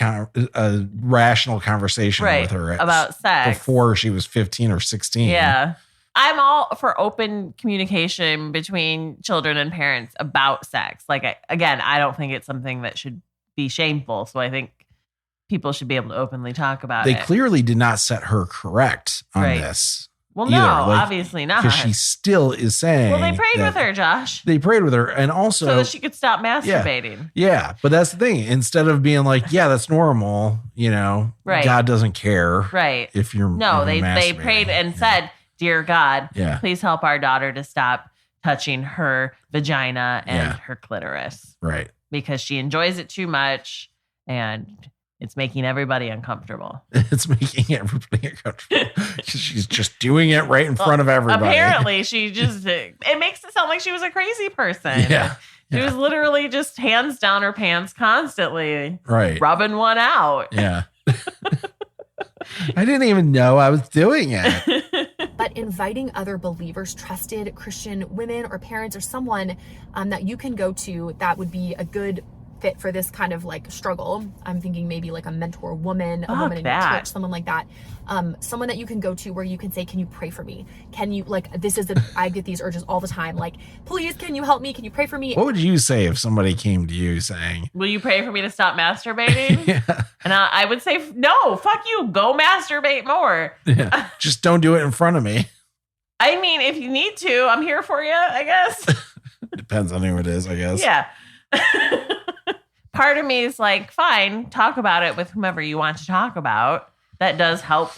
a rational conversation with her about sex before she was 15 or 16. Yeah. I'm all for open communication between children and parents about sex. I don't think it's something that should be shameful. So I think people should be able to openly talk about it. They clearly did not set her correct on this. Well, no, obviously not. Because she still is saying. Well, they prayed with her, Josh. They prayed with her. And also. So that she could stop masturbating. Yeah. But that's the thing. Instead of being like, yeah, that's normal, God doesn't care. Right. If you're. No, they prayed and said, dear God, please help our daughter to stop touching her vagina and her clitoris. Right. Because she enjoys it too much and it's making everybody uncomfortable. It's making everybody uncomfortable. She's just doing it right in front of everybody. Apparently, it makes it sound like she was a crazy person. Yeah. She was literally just hands down her pants constantly. Right. Rubbing one out. Yeah. I didn't even know I was doing it. But inviting other believers, trusted Christian women or parents or someone that you can go to that would be a good fit for this kind of struggle. I'm thinking maybe like a mentor woman, a woman in your church, someone like that. Someone that you can go to where you can say, can you pray for me? Can you I get these urges all the time. Like, please, can you help me? Can you pray for me? What would you say if somebody came to you saying, will you pray for me to stop masturbating? Yeah. And I would say, no, fuck you. Go masturbate more. Yeah. Just don't do it in front of me. I mean, if you need to, I'm here for you, I guess. Depends on who it is, I guess. Yeah. Part of me is like, fine, talk about it with whomever you want to talk about. That does help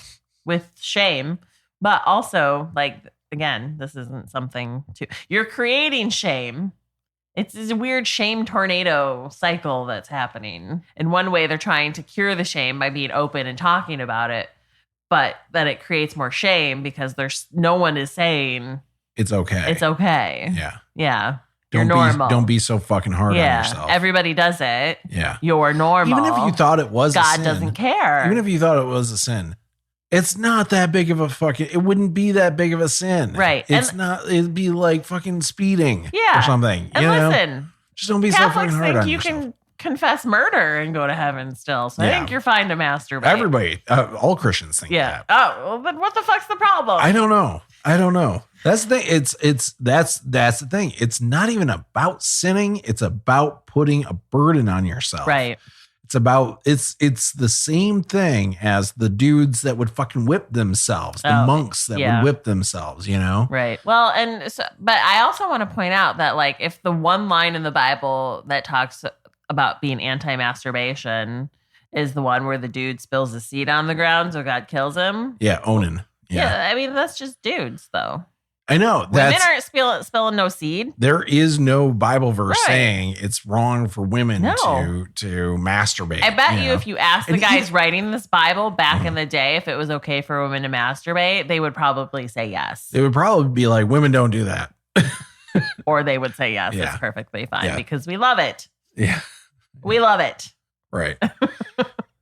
with shame. But also, again, this isn't something you're creating shame. It's a weird shame tornado cycle that's happening. In one way, they're trying to cure the shame by being open and talking about it. But then it creates more shame because no one is saying it's okay. It's okay. Yeah. Yeah. You're normal. Don't be so fucking hard on yourself. Everybody does it. Yeah. You're normal. Even if you thought it was a sin. God doesn't care. Even if you thought it was a sin, it's not that big of a it wouldn't be that big of a sin. Right. It'd be like fucking speeding or something. And listen, just don't be Catholics so fucking hard on yourself. You can confess murder and go to heaven still. So I think you're fine to masturbate. Everybody, all Christians think that. Oh, well, then what the fuck's the problem? I don't know. That's the thing. That's the thing. It's not even about sinning. It's about putting a burden on yourself. Right. It's the same thing as the dudes that would fucking whip themselves, the monks that would whip themselves, Right. Well, but I also want to point out that if the one line in the Bible that talks about being anti-masturbation is the one where the dude spills the seed on the ground so God kills him. Yeah, Onan. Yeah, I mean, that's just dudes, though. I know. Women aren't spilling no seed. There is no Bible verse saying it's wrong for women to masturbate. I bet you if you asked the guys writing this Bible back in the day if it was okay for women to masturbate, they would probably say yes. They would probably be like, women don't do that. Or they would say yes, it's perfectly fine because we love it. Yeah. We love it. Right.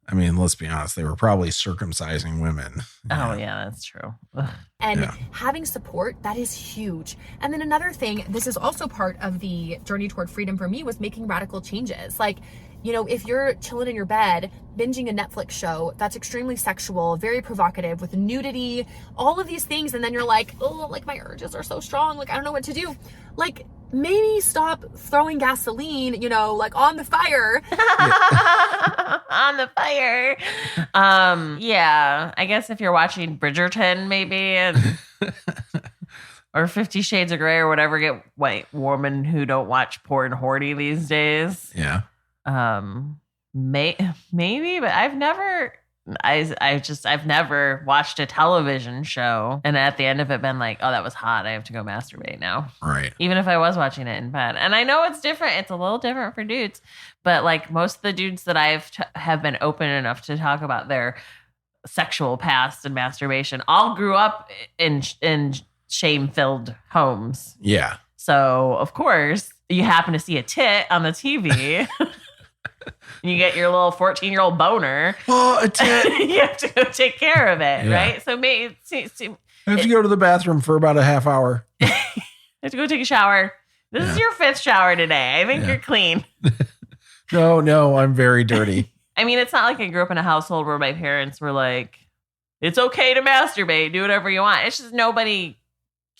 I mean, let's be honest. They were probably circumcising women. Oh, yeah, that's true. Ugh. And having support, that is huge. And then another thing, this is also part of the journey toward freedom for me, was making radical changes. Like, you know, if you're chilling in your bed, binging a Netflix show that's extremely sexual, very provocative, with nudity, all of these things, and then you're like, oh, like my urges are so strong, like I don't know what to do. Like, maybe stop throwing gasoline, you know, like on the fire. On the fire. Yeah, I guess if you're watching Bridgerton, maybe, and or 50 Shades of Grey or whatever, get white women who don't watch porn horny these days. Yeah. Maybe, but I've never watched a television show and at the end of it been like, oh, that was hot, I have to go masturbate now. Right. Even if I was watching it in bed. And I know it's different. It's a little different for dudes, but like most of the dudes that have been open enough to talk about their sexual past and masturbation all grew up in shame-filled homes. Yeah. So, of course, you happen to see a tit on the TV. You get your little 14-year-old boner. Oh, a tit. You have to go take care of it, right? So maybe I have to go to the bathroom for about a half hour. you have to go take a shower. This is your 5th shower today. I think you're clean. No, I'm very dirty. I mean, it's not like I grew up in a household where my parents were like, it's okay to masturbate, do whatever you want. It's just nobody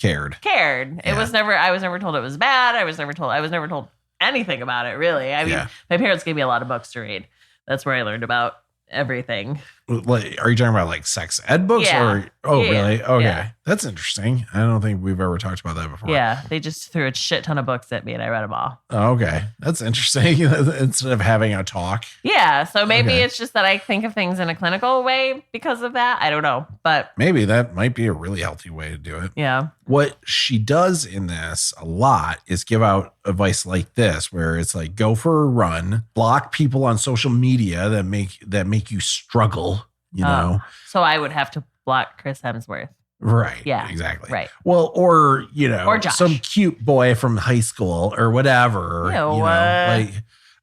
cared. It Yeah. was never, I was never told it was bad. I was never told anything about it, really. I mean, my parents gave me a lot of books to read. That's where I learned about everything. Like, are you talking about like sex ed books? Yeah. Really? Okay. Yeah. That's interesting. I don't think we've ever talked about that before. Yeah. They just threw a shit ton of books at me and I read them all. Oh, okay. That's interesting. Instead of having a talk. Yeah. So maybe it's just that I think of things in a clinical way because of that. I don't know. But maybe that might be a really healthy way to do it. Yeah. What she does in this a lot is give out advice like this, where it's like, go for a run, block people on social media that make you struggle, you know? So I would have to block Chris Hemsworth. Right. Yeah. Exactly. Right. Well, or, you know, or Josh. some cute boy from high school or whatever. Ew, you know, like,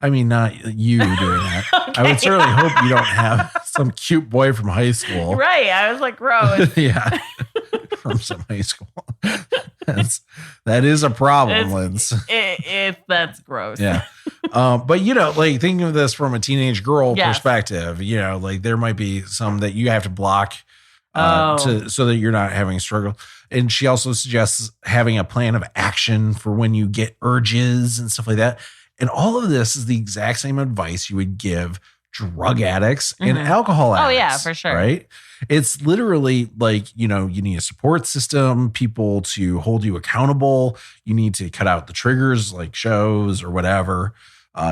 I mean, not you doing that. Okay. I would certainly hope you don't have some cute boy from high school. Right. I was like, gross. Yeah. From some high school. That is a problem, Linz. That's gross. Yeah. But, you know, like thinking of this from a teenage girl Yes. perspective, you know, like there might be some that you have to block so that you're not having a struggle. And she also suggests having a plan of action for when you get urges and stuff like that. And all of this is the exact same advice you would give drug addicts and alcohol addicts. Oh, yeah, for sure. Right? It's literally like, you know, you need a support system, people to hold you accountable. You need to cut out the triggers like shows or whatever.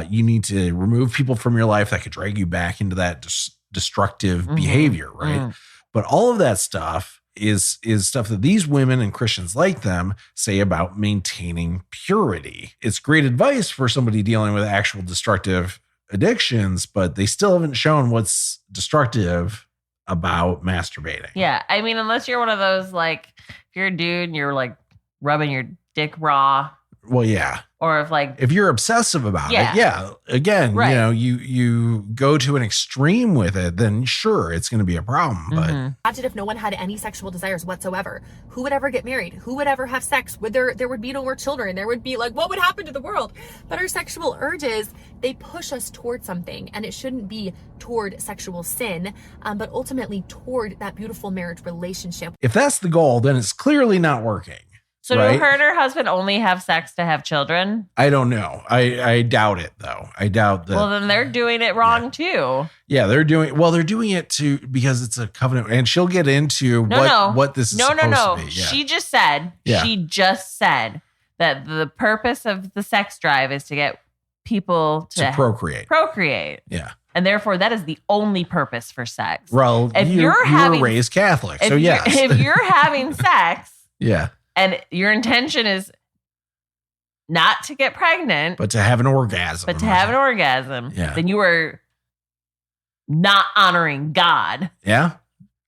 You need to remove people from your life that could drag you back into that destructive behavior, right? But all of that stuff is stuff that these women and Christians like them say about maintaining purity. It's great advice for somebody dealing with actual destructive addictions, but they still haven't shown what's destructive about masturbating. Yeah. I mean, unless you're one of those, like, if you're a dude and you're like rubbing your dick raw. Well, yeah. Or if you're obsessive about it, again, right. You know, you go to an extreme with it, then sure, it's going to be a problem. But Imagine if no one had any sexual desires whatsoever. Who would ever get married? Who would ever have sex? There would be no more children. There would be like, what would happen to the world? But our sexual urges, they push us toward something, and it shouldn't be toward sexual sin, but ultimately toward that beautiful marriage relationship. if that's the goal, then it's clearly not working. So right? do her and her husband only have sex to have children? I don't know. I doubt it, though. I doubt that. Well, then they're doing it wrong too. Yeah, they're doing it because it's a covenant, and she'll get into what this is supposed to be. Yeah. She just said that the purpose of the sex drive is to get people to procreate. Yeah. And therefore, that is the only purpose for sex. Well, if you were raised Catholic, so yes. If you're having sex, yeah, and your intention is not to get pregnant, but to have an orgasm, yeah. Then you are not honoring God. Yeah.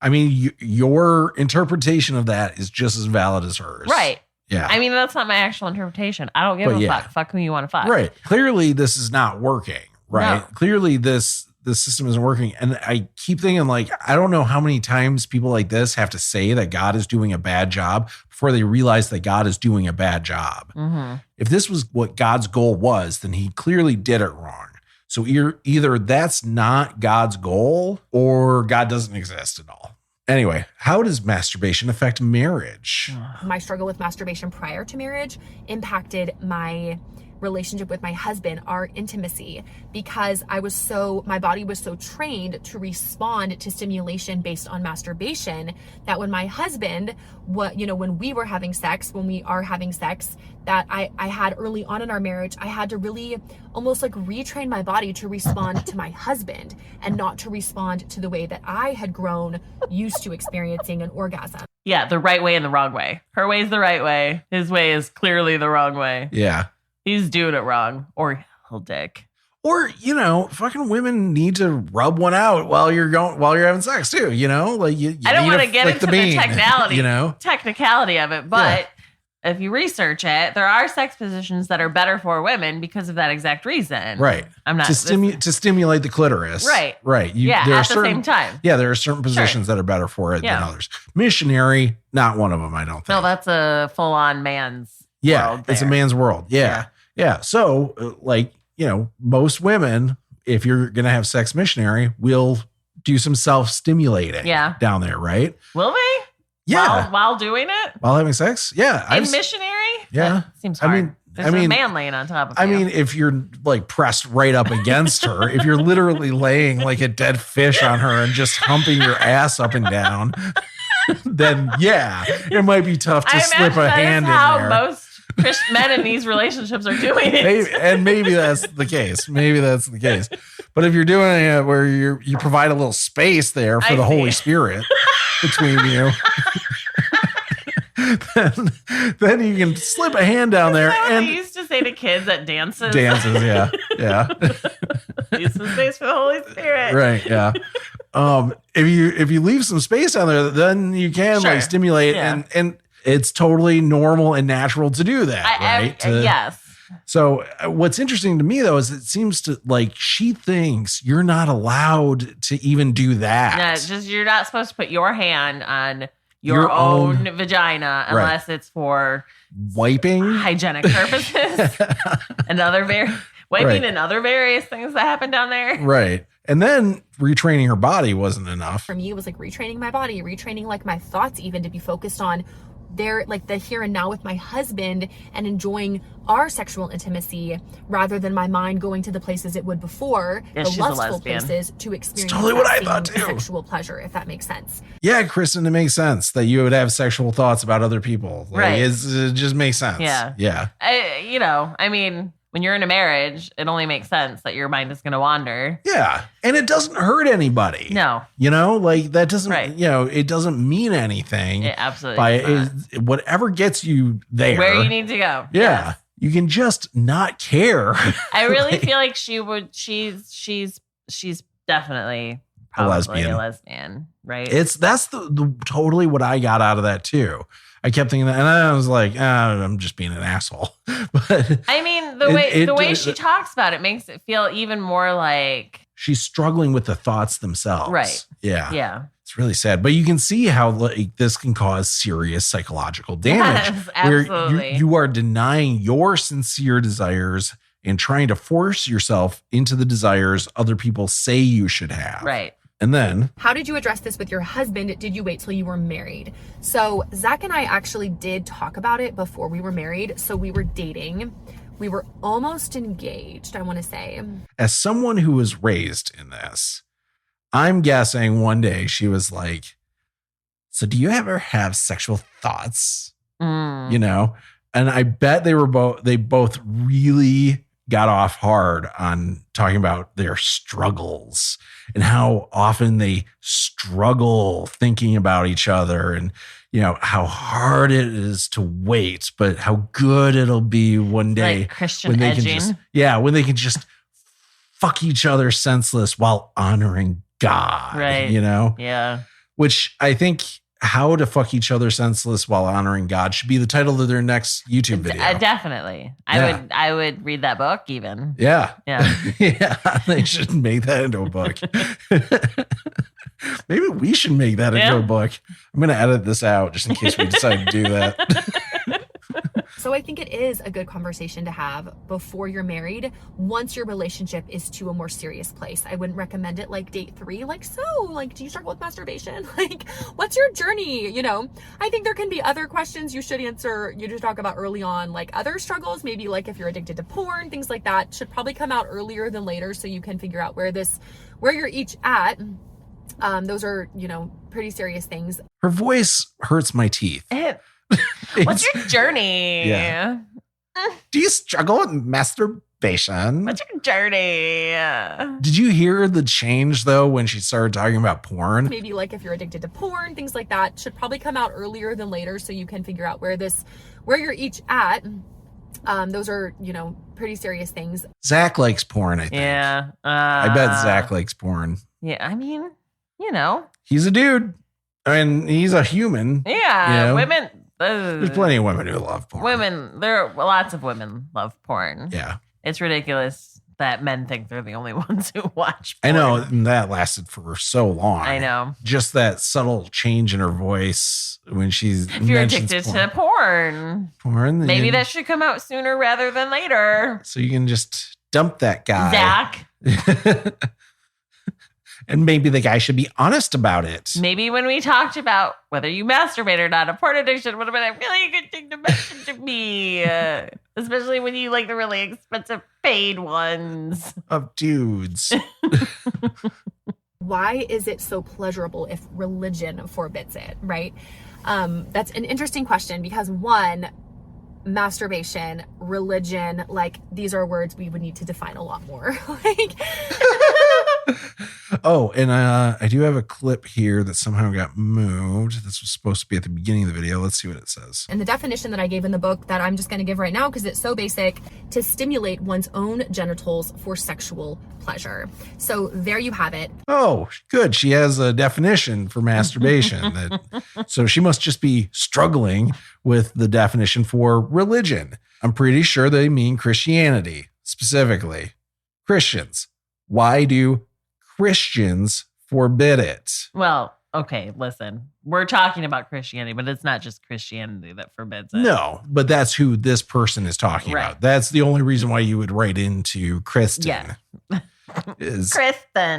I mean, your interpretation of that is just as valid as hers. Right. Yeah. I mean, that's not my actual interpretation. I don't give a fuck. Fuck who you want to fuck. Right. Clearly, this is not working. Right. No. Clearly, this the system isn't working. And I keep thinking, like, I don't know how many times people like this have to say that God is doing a bad job before they realize that God is doing a bad job. Mm-hmm. If this was what God's goal was, then he clearly did it wrong. So either that's not God's goal or God doesn't exist at all. Anyway, how does masturbation affect marriage? My struggle with masturbation prior to marriage impacted my relationship with my husband, our intimacy, because my body was so trained to respond to stimulation based on masturbation that when my husband, when we are having sex, that I had early on in our marriage, I had to really almost like retrain my body to respond to my husband and not to respond to the way that I had grown used to experiencing an orgasm. Yeah, the right way and the wrong way. Her way is the right way. His way is clearly the wrong way. Yeah. He's doing it wrong, or he'll dick. Or, fucking women need to rub one out while you're having sex too, like you I don't want to get into the technicality, technicality of it, but if you research it, there are sex positions that are better for women because of that exact reason. Right. I'm not to stimulate the clitoris. Right. Right. At the same time. Yeah, there are certain positions that are better for it than others. Missionary, not one of them, I don't think. No, that's a full-on man's world. It's a man's world. Yeah. So, most women, if you're going to have sex missionary, will do some self-stimulating down there, right? Will they? Yeah. While doing it? While having sex? Yeah. Missionary? Yeah. That seems hard. There's a man laying on top of you. I mean, if you're like pressed right up against her, if you're literally laying like a dead fish on her and just humping your ass up and down, then it might be tough to slip a hand in there. How most Christian men in these relationships are doing it. Maybe that's the case. But if you're doing it where you provide a little space there for the Holy Spirit between you, then you can slip a hand down there. And they used to say to kids at dances. Yeah. Use some space for the Holy Spirit. Right. Yeah. If you leave some space down there, then you can like stimulate and it's totally normal and natural to do that, right? Yes. So what's interesting to me, though, is it seems to like she thinks you're not allowed to even do that. No, just you're not supposed to put your hand on your own vagina unless it's for wiping, hygienic purposes, and other wiping and other various things that happen down there. Right. And then retraining her body wasn't enough. For me, it was like retraining my body, retraining like my thoughts even to be focused on the here and now with my husband and enjoying our sexual intimacy rather than my mind going to the places it would before, the lustful places to experience totally what I thought too. Sexual pleasure, if that makes sense. Yeah, Kristen, it makes sense that you would have sexual thoughts about other people. Like, it just makes sense. Yeah. I mean, when you're in a marriage, it only makes sense that your mind is going to wander. Yeah. And it doesn't hurt anybody. No. That doesn't, it doesn't mean anything. It absolutely whatever gets you there. Where you need to go. Yeah. Yes. You can just not care. I really feel like she's definitely probably a lesbian, right? That's the totally what I got out of that too. I kept thinking that, and I was like, I'm just being an asshole. But I mean, the way she talks about it makes it feel even more like she's struggling with the thoughts themselves. Right. Yeah. It's really sad. But you can see how like this can cause serious psychological damage. Yes, absolutely. Where you are denying your sincere desires and trying to force yourself into the desires other people say you should have. Right. And then, how did you address this with your husband? Did you wait till you were married? So Zach and I actually did talk about it before we were married. So we were dating. We were almost engaged, I want to say. As someone who was raised in this, I'm guessing one day she was like, so do you ever have sexual thoughts? And I bet they both really got off hard on talking about their struggles and how often they struggle thinking about each other and, how hard it is to wait, but how good it'll be one day like Christian when they edging. when they can just fuck each other senseless while honoring God, right? Yeah. Which I think How to Fuck Each Other Senseless While Honoring God should be the title of their next YouTube video. Definitely. Yeah. I would read that book even. Yeah. Yeah. Yeah. They should make that into a book. Maybe we should make that into a book. I'm going to edit this out just in case we decide to do that. So I think it is a good conversation to have before you're married, once your relationship is to a more serious place. I wouldn't recommend it like date 3. Like, so, like, do you struggle with masturbation? Like, what's your journey? You know, I think there can be other questions you should answer, you just talk about early on, like other struggles, maybe like if you're addicted to porn, things like that should probably come out earlier than later so you can figure out where you're each at. Those are, you know, pretty serious things. Her voice hurts my teeth. What's your journey? Yeah. Do you struggle with masturbation? What's your journey? Did you hear the change though when she started talking about porn? Maybe like if you're addicted to porn, things like that should probably come out earlier than later so you can figure out where you're each at. Those are, you know, pretty serious things. Zach likes porn, I think. Yeah. I bet Zach likes porn. Yeah, I mean, you know. He's a dude. I mean, he's a human. Yeah, you know? women. There's plenty of women who love porn. There are lots of women love porn. Yeah. It's ridiculous that men think they're the only ones who watch porn. I know, and that lasted for so long. I know. Just that subtle change in her voice when she's if you're addicted to porn, maybe that should come out sooner rather than later. So you can just dump that guy. Zach. And maybe the guy should be honest about it. Maybe when we talked about whether you masturbate or not, a porn addiction would have been a really good thing to mention to me. Especially when you like the really expensive paid ones. Of dudes. Why is it so pleasurable if religion forbids it, right? That's an interesting question because one, masturbation, religion, like these are words we would need to define a lot more. Like Oh, and I do have a clip here that somehow got moved. This was supposed to be at the beginning of the video. Let's see what it says. And the definition that I gave in the book that I'm just going to give right now because it's so basic, to stimulate one's own genitals for sexual pleasure. So there you have it. Oh, good. She has a definition for masturbation. So she must just be struggling with the definition for religion. I'm pretty sure they mean Christianity, specifically. Christians. Why do Christians forbid it? Well, okay, listen. We're talking about Christianity, but it's not just Christianity that forbids it. No, but that's who this person is talking about. That's the only reason why you would write into Kristen. Yeah.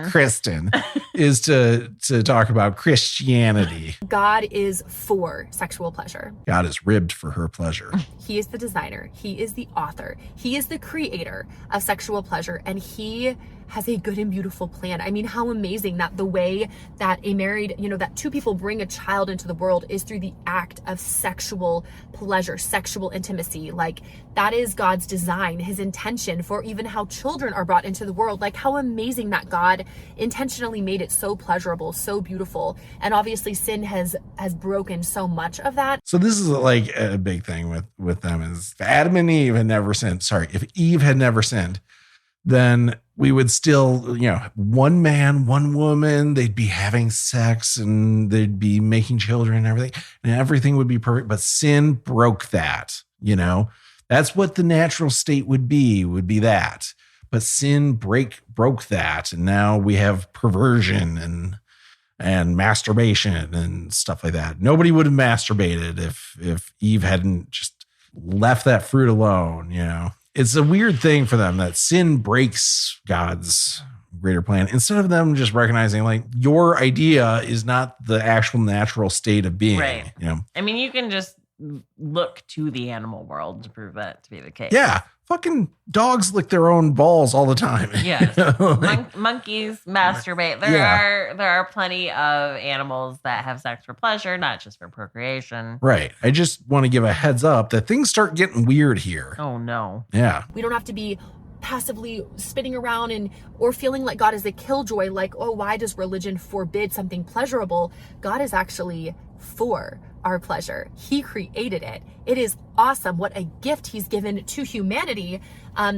Kristen is to talk about Christianity. God is for sexual pleasure. God is ribbed for her pleasure. He is the designer. He is the author. He is the creator of sexual pleasure. And he has a good and beautiful plan. I mean, how amazing that the way that a married, you know, that two people bring a child into the world is through the act of sexual pleasure, sexual intimacy. Like that is God's design, his intention for even how children are brought into the world. Like how amazing that God intentionally made it so pleasurable, so beautiful. And obviously sin has broken so much of that. So this is like a big thing with them is if Adam and Eve had never sinned. Sorry, if Eve had never sinned, then we would still, you know, one man, one woman, they'd be having sex and they'd be making children and everything would be perfect. But sin broke that, you know, that's what the natural state would be that. But sin broke that. And now we have perversion and masturbation and stuff like that. Nobody would have masturbated if Eve hadn't just left that fruit alone, you know. It's a weird thing for them that sin breaks God's greater plan instead of them just recognizing like your idea is not the actual natural state of being. Right. You know, I mean, you can just look to the animal world to prove that to be the case. Yeah. Fucking dogs lick their own balls all the time. Yes. You know, like, monkeys masturbate. There are plenty of animals that have sex for pleasure, not just for procreation. Right. I just want to give a heads up that things start getting weird here. Oh no. Yeah. We don't have to be passively spinning around or feeling like God is a killjoy, like, oh, why does religion forbid something pleasurable? God is actually for our pleasure. He created it. It is awesome, what a gift he's given to humanity,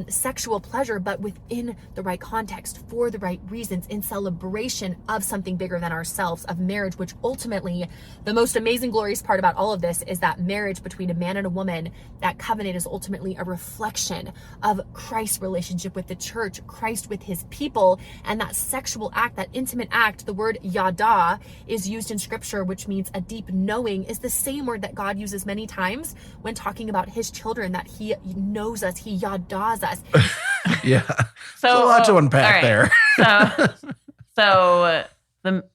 sexual pleasure, but within the right context, for the right reasons, in celebration of something bigger than ourselves, of marriage, which ultimately, the most amazing, glorious part about all of this is that marriage between a man and a woman, that covenant is ultimately a reflection of Christ's relationship with the church, Christ with his people, and that sexual act, that intimate act, the word yada is used in scripture, which means a deep knowing, is the same word that God uses many times when talking about his children, that he knows us, he yadas us. Yeah. So there's a lot to unpack there. So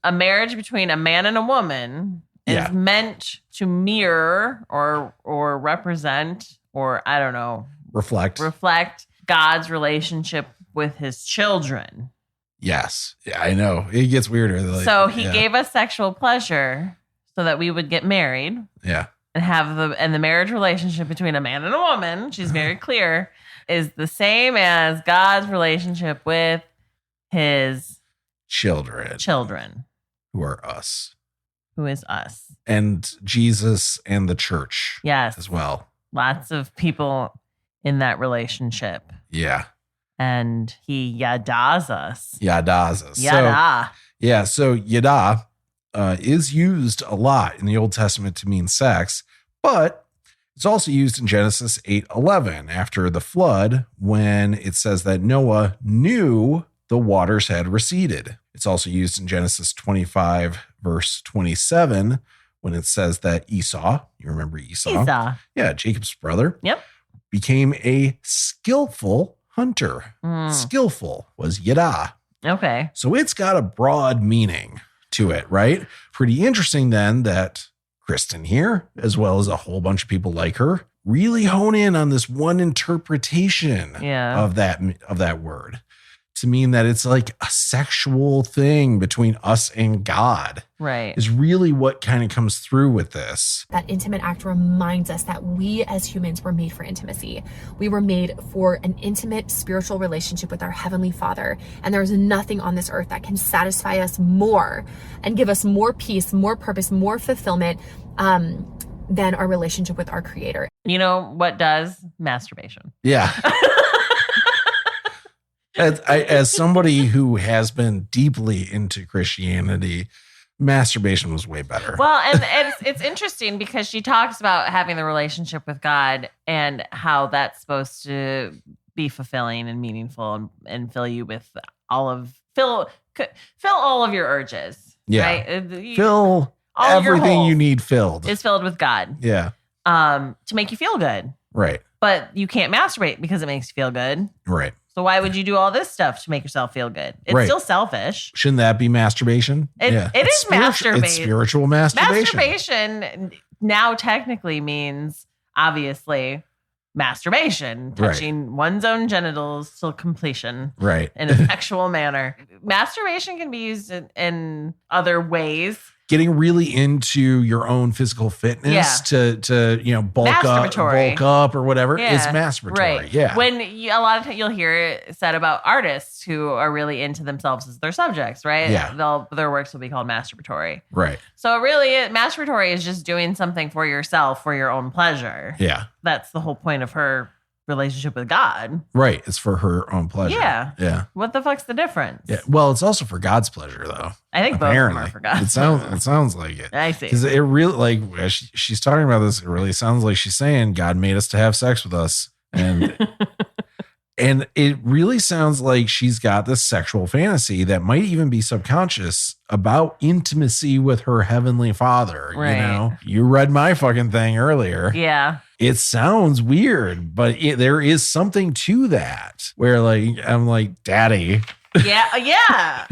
a marriage between a man and a woman is meant to mirror or represent, or I don't know, reflect God's relationship with his children. Yes. Yeah, I know. It gets weirder. Like, so he gave us sexual pleasure so that we would get married. Yeah. And have the marriage relationship between a man and a woman, she's very clear, is the same as God's relationship with his children. Who are us. Who is us. And Jesus and the church. Yes. As well. Lots of people in that relationship. Yeah. And he yadas us. Yadas us. Yada. So yada is used a lot in the Old Testament to mean sex, but it's also used in Genesis 8:11 after the flood, when it says that Noah knew the waters had receded. It's also used in Genesis 25 verse 27 when it says that Esau, you remember Esau? Yeah, Jacob's brother. Yep. Became a skillful hunter. Skillful was yada. Okay. So it's got a broad meaning to it, right? Pretty interesting then that Kristen here, as well as a whole bunch of people like her, really hone in on this one interpretation of that word to mean that it's like a sexual thing between us and God. Right. Is really what kind of comes through with this. That intimate act reminds us that we as humans were made for intimacy. We were made for an intimate spiritual relationship with our Heavenly Father. And there's nothing on this earth that can satisfy us more and give us more peace, more purpose, more fulfillment than our relationship with our Creator. You know what does? Masturbation. Yeah. As somebody who has been deeply into Christianity, masturbation was way better. Well, and it's interesting because she talks about having the relationship with God and how that's supposed to be fulfilling and meaningful and fill you with fill all of your urges. Yeah. Right? Fill everything you need filled. Is filled with God. Yeah. To make you feel good. Right. But you can't masturbate because it makes you feel good. Right. So why would you do all this stuff to make yourself feel good? It's still selfish. Shouldn't that be masturbation? It is masturbation. It's spiritual masturbation. Masturbation now technically means, obviously, masturbation, touching one's own genitals till completion. Right. In a sexual manner. Masturbation can be used in other ways. Getting really into your own physical fitness to bulk up or whatever is masturbatory. Right. Yeah. When a lot of times you'll hear it said about artists who are really into themselves as their subjects, right? Yeah. Their works will be called masturbatory. Right. So masturbatory is just doing something for yourself for your own pleasure. Yeah. That's the whole point of her relationship with God. Right. It's for her own pleasure. Yeah. Yeah. What the fuck's the difference? Yeah. Well, it's also for God's pleasure, though. I think apparently. both of them are for God's It sounds like it. I see. Because it really, like, as she's talking about this, it really sounds like she's saying God made us to have sex with us. And and it really sounds like she's got this sexual fantasy that might even be subconscious about intimacy with her Heavenly Father. Right. You know, you read my fucking thing earlier. Yeah. It sounds weird, but there is something to that where, like, I'm like, Daddy. Yeah.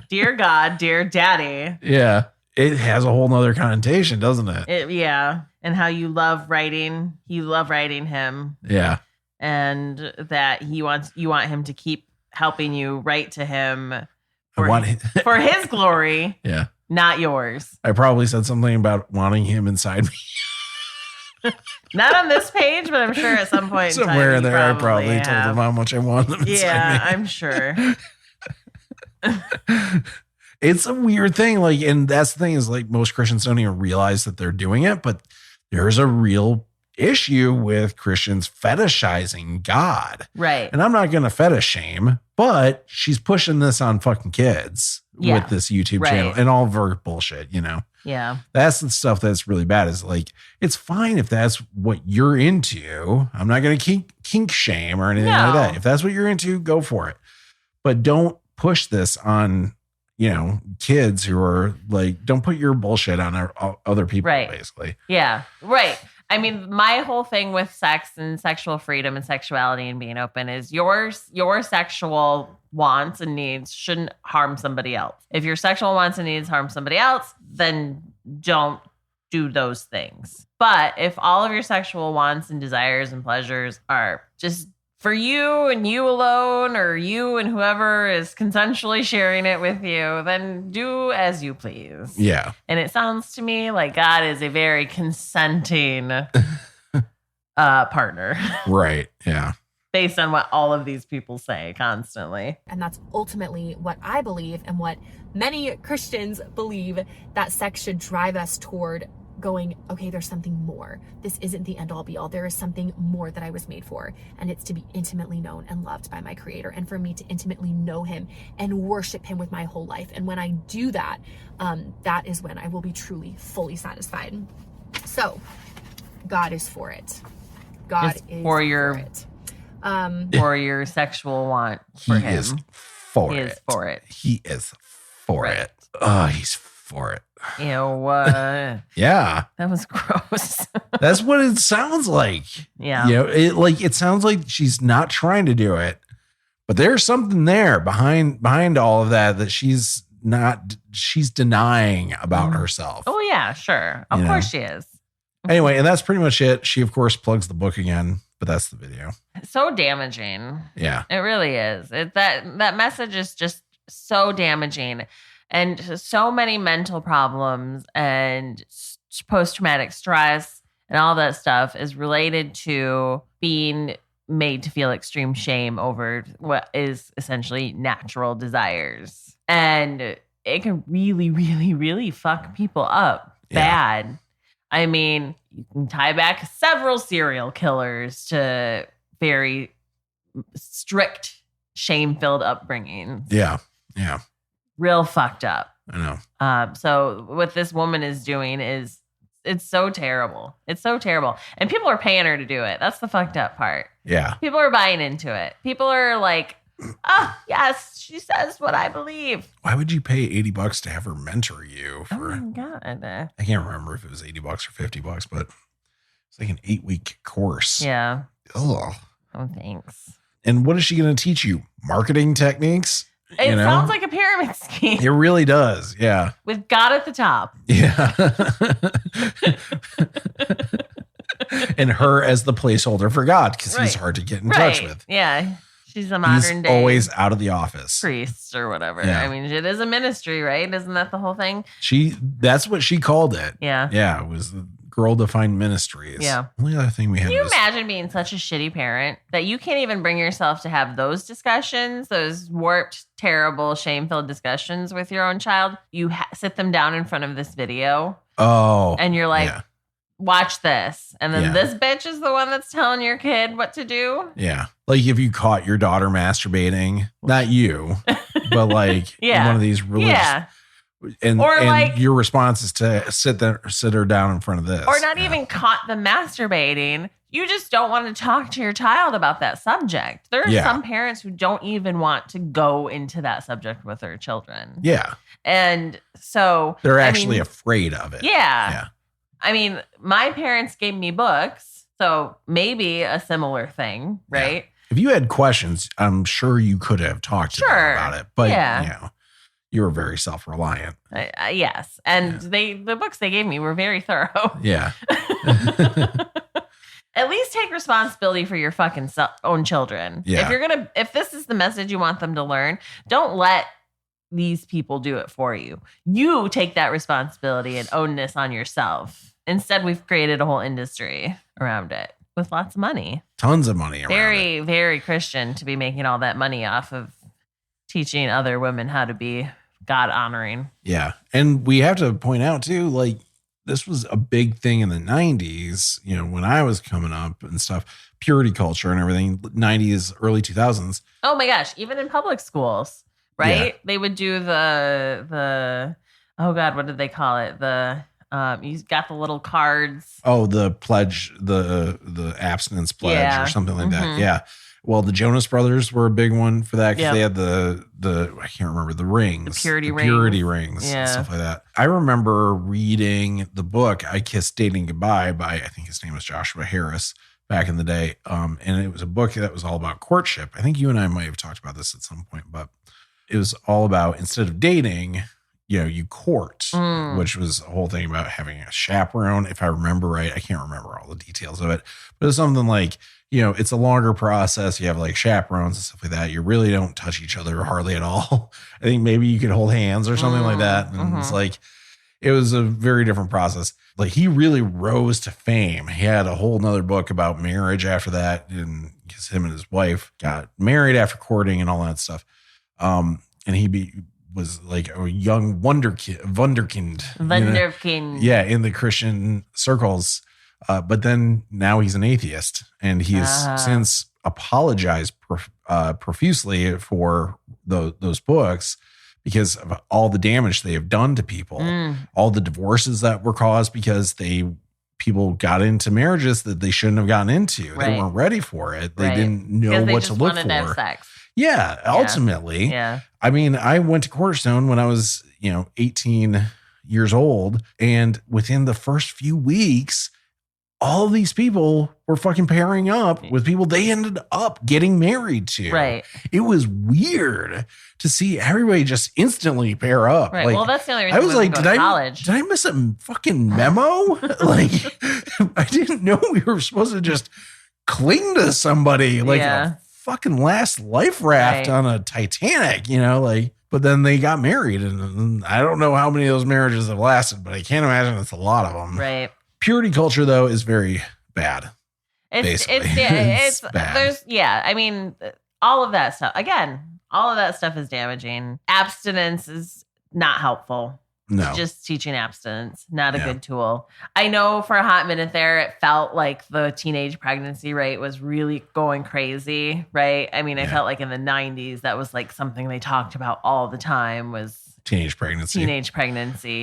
Dear God, dear Daddy. Yeah. It has a whole nother connotation, doesn't it? Yeah. And how you love writing. You love writing him. Yeah. And that you want him to keep helping you write to him for his glory. Yeah. Not yours. I probably said something about wanting him inside me. Not on this page, but I'm sure at some point somewhere in there, I probably told him how much I want him inside me. Yeah, I'm sure. It's a weird thing. Like, and that's the thing is, like, most Christians don't even realize that they're doing it, but there's a real issue with Christians fetishizing God. Right. And I'm not going to fetish shame, but she's pushing this on fucking kids with this YouTube channel and all of her bullshit, you know? Yeah. That's the stuff that's really bad is like, it's fine if that's what you're into. I'm not going to kink shame or anything like that. If that's what you're into, go for it. But don't push this on, you know, kids who are like, don't put your bullshit on other people, basically. Yeah. Right. I mean, my whole thing with sex and sexual freedom and sexuality and being open is your sexual wants and needs shouldn't harm somebody else. If your sexual wants and needs harm somebody else, then don't do those things. But if all of your sexual wants and desires and pleasures are just for you and you alone, or you and whoever is consensually sharing it with you, then do as you please. Yeah. And it sounds to me like God is a very consenting partner. Right. Yeah. Based on what all of these people say constantly. And that's ultimately what I believe and what many Christians believe, that sex should drive us toward going, okay, there's something more. This isn't the end all be all. There is something more that I was made for. And it's to be intimately known and loved by my Creator, and for me to intimately know Him and worship Him with my whole life. And when I do that, that is when I will be truly, fully satisfied. So God is for it. God is for it. For your sexual want for Him. He is for it. He is for it. Oh, he's for it. Ew. Yeah. That was gross. That's what it sounds like. Yeah. You know, it sounds like she's not trying to do it, but there's something there behind all of that she's denying about herself. Oh yeah, sure. Of course she is. Anyway, and that's pretty much it. She of course plugs the book again, but that's the video. So damaging. Yeah. It really is. That message is just so damaging. And so many mental problems and post-traumatic stress and all that stuff is related to being made to feel extreme shame over what is essentially natural desires. And it can really, really, really fuck people up bad. I mean, you can tie back several serial killers to very strict, shame-filled upbringings. Yeah. Yeah. Real fucked up. I know. So what this woman is doing is, it's so terrible. It's so terrible. And people are paying her to do it. That's the fucked up part. Yeah. People are buying into it. People are like, oh, yes, she says what I believe. Why would you pay $80 to have her mentor you for? Oh my God. I can't remember if it was $80 or $50, but it's like an 8-week course. Yeah. Oh. Oh, thanks. And what is she going to teach you? Marketing techniques? It sounds like a pyramid scheme. It really does. Yeah. With God at the top. Yeah. And her as the placeholder for God, because he's hard to get in touch with. Yeah. She's a modern day. Always out of the office. Priest or whatever. Yeah. I mean, it is a ministry, right? Isn't that the whole thing? That's what she called it. Yeah. Yeah. It was the girl-defined ministries. Yeah. The only other thing we had. Can you imagine being such a shitty parent that you can't even bring yourself to have those discussions, those warped, terrible, shame-filled discussions with your own child? You sit them down in front of this video. Oh. And you're like, watch this. And then this bitch is the one that's telling your kid what to do. Yeah. Like if you caught your daughter masturbating, not you, but like in one of these religious. Yeah. And like, your response is to sit her down in front of this. Or not even caught them masturbating. You just don't want to talk to your child about that subject. There are some parents who don't even want to go into that subject with their children. Yeah. And so they're actually afraid of it. Yeah. I mean, my parents gave me books, so maybe a similar thing, right? Yeah. If you had questions, I'm sure you could have talked to them about it. But, you know, you were very self-reliant. Yes. And the books they gave me were very thorough. Yeah. At least take responsibility for your fucking own children. Yeah. If this is the message you want them to learn, don't let these people do it for you. You take that responsibility and own this on yourself. Instead, we've created a whole industry around it with lots of money. Tons of money around very, it. Very Christian to be making all that money off of teaching other women how to be God honoring. Yeah. And we have to point out too, like, this was a big thing in the 90s, you know, when I was coming up and stuff, purity culture and everything, 90s, early 2000s. Oh my gosh, even in public schools, right? Yeah. They would do the oh God, what did they call it? You got the little cards. Oh, the pledge, the abstinence pledge or something like that. Yeah. Well, the Jonas Brothers were a big one for that because they had the I can't remember, the rings. The purity rings and stuff like that. I remember reading the book I Kissed Dating Goodbye by, I think his name was Joshua Harris back in the day. And it was a book that was all about courtship. I think you and I might have talked about this at some point, but it was all about, instead of dating, you know, you court, which was a whole thing about having a chaperone. If I remember right, I can't remember all the details of it, but it's something like, you know, it's a longer process. You have like chaperones and stuff like that. You really don't touch each other hardly at all. I think maybe you could hold hands or something like that. And it's like, it was a very different process. Like he really rose to fame. He had a whole nother book about marriage after that. And because him and his wife got married after courting and all that stuff. And was like a young wunderkind. Wunderkind. Yeah, in the Christian circles. But then now he's an atheist, and he has since apologized profusely for those books because of all the damage they have done to people, all the divorces that were caused because people got into marriages that they shouldn't have gotten into. Right. They weren't ready for it. They didn't know what to look for. To have sex. Yeah, ultimately. Yeah. I mean, I went to Cornerstone when I was, 18 years old, and within the first few weeks, all of these people were fucking pairing up with people they ended up getting married to. Right. It was weird to see everybody just instantly pair up. Right. Like, well, that's the only reason I was like, did I miss a fucking memo? Like, I didn't know we were supposed to just cling to somebody like a fucking last life raft on a Titanic, but then they got married, and I don't know how many of those marriages have lasted, but I can't imagine it's a lot of them. Right. Purity culture, though, is very bad. It's bad. I mean, all of that stuff. Again, all of that stuff is damaging. Abstinence is not helpful. No. Just teaching abstinence, not a good tool. I know for a hot minute there, it felt like the teenage pregnancy rate was really going crazy, right? I mean, I felt like in the 90s, that was like something they talked about all the time was teenage pregnancy.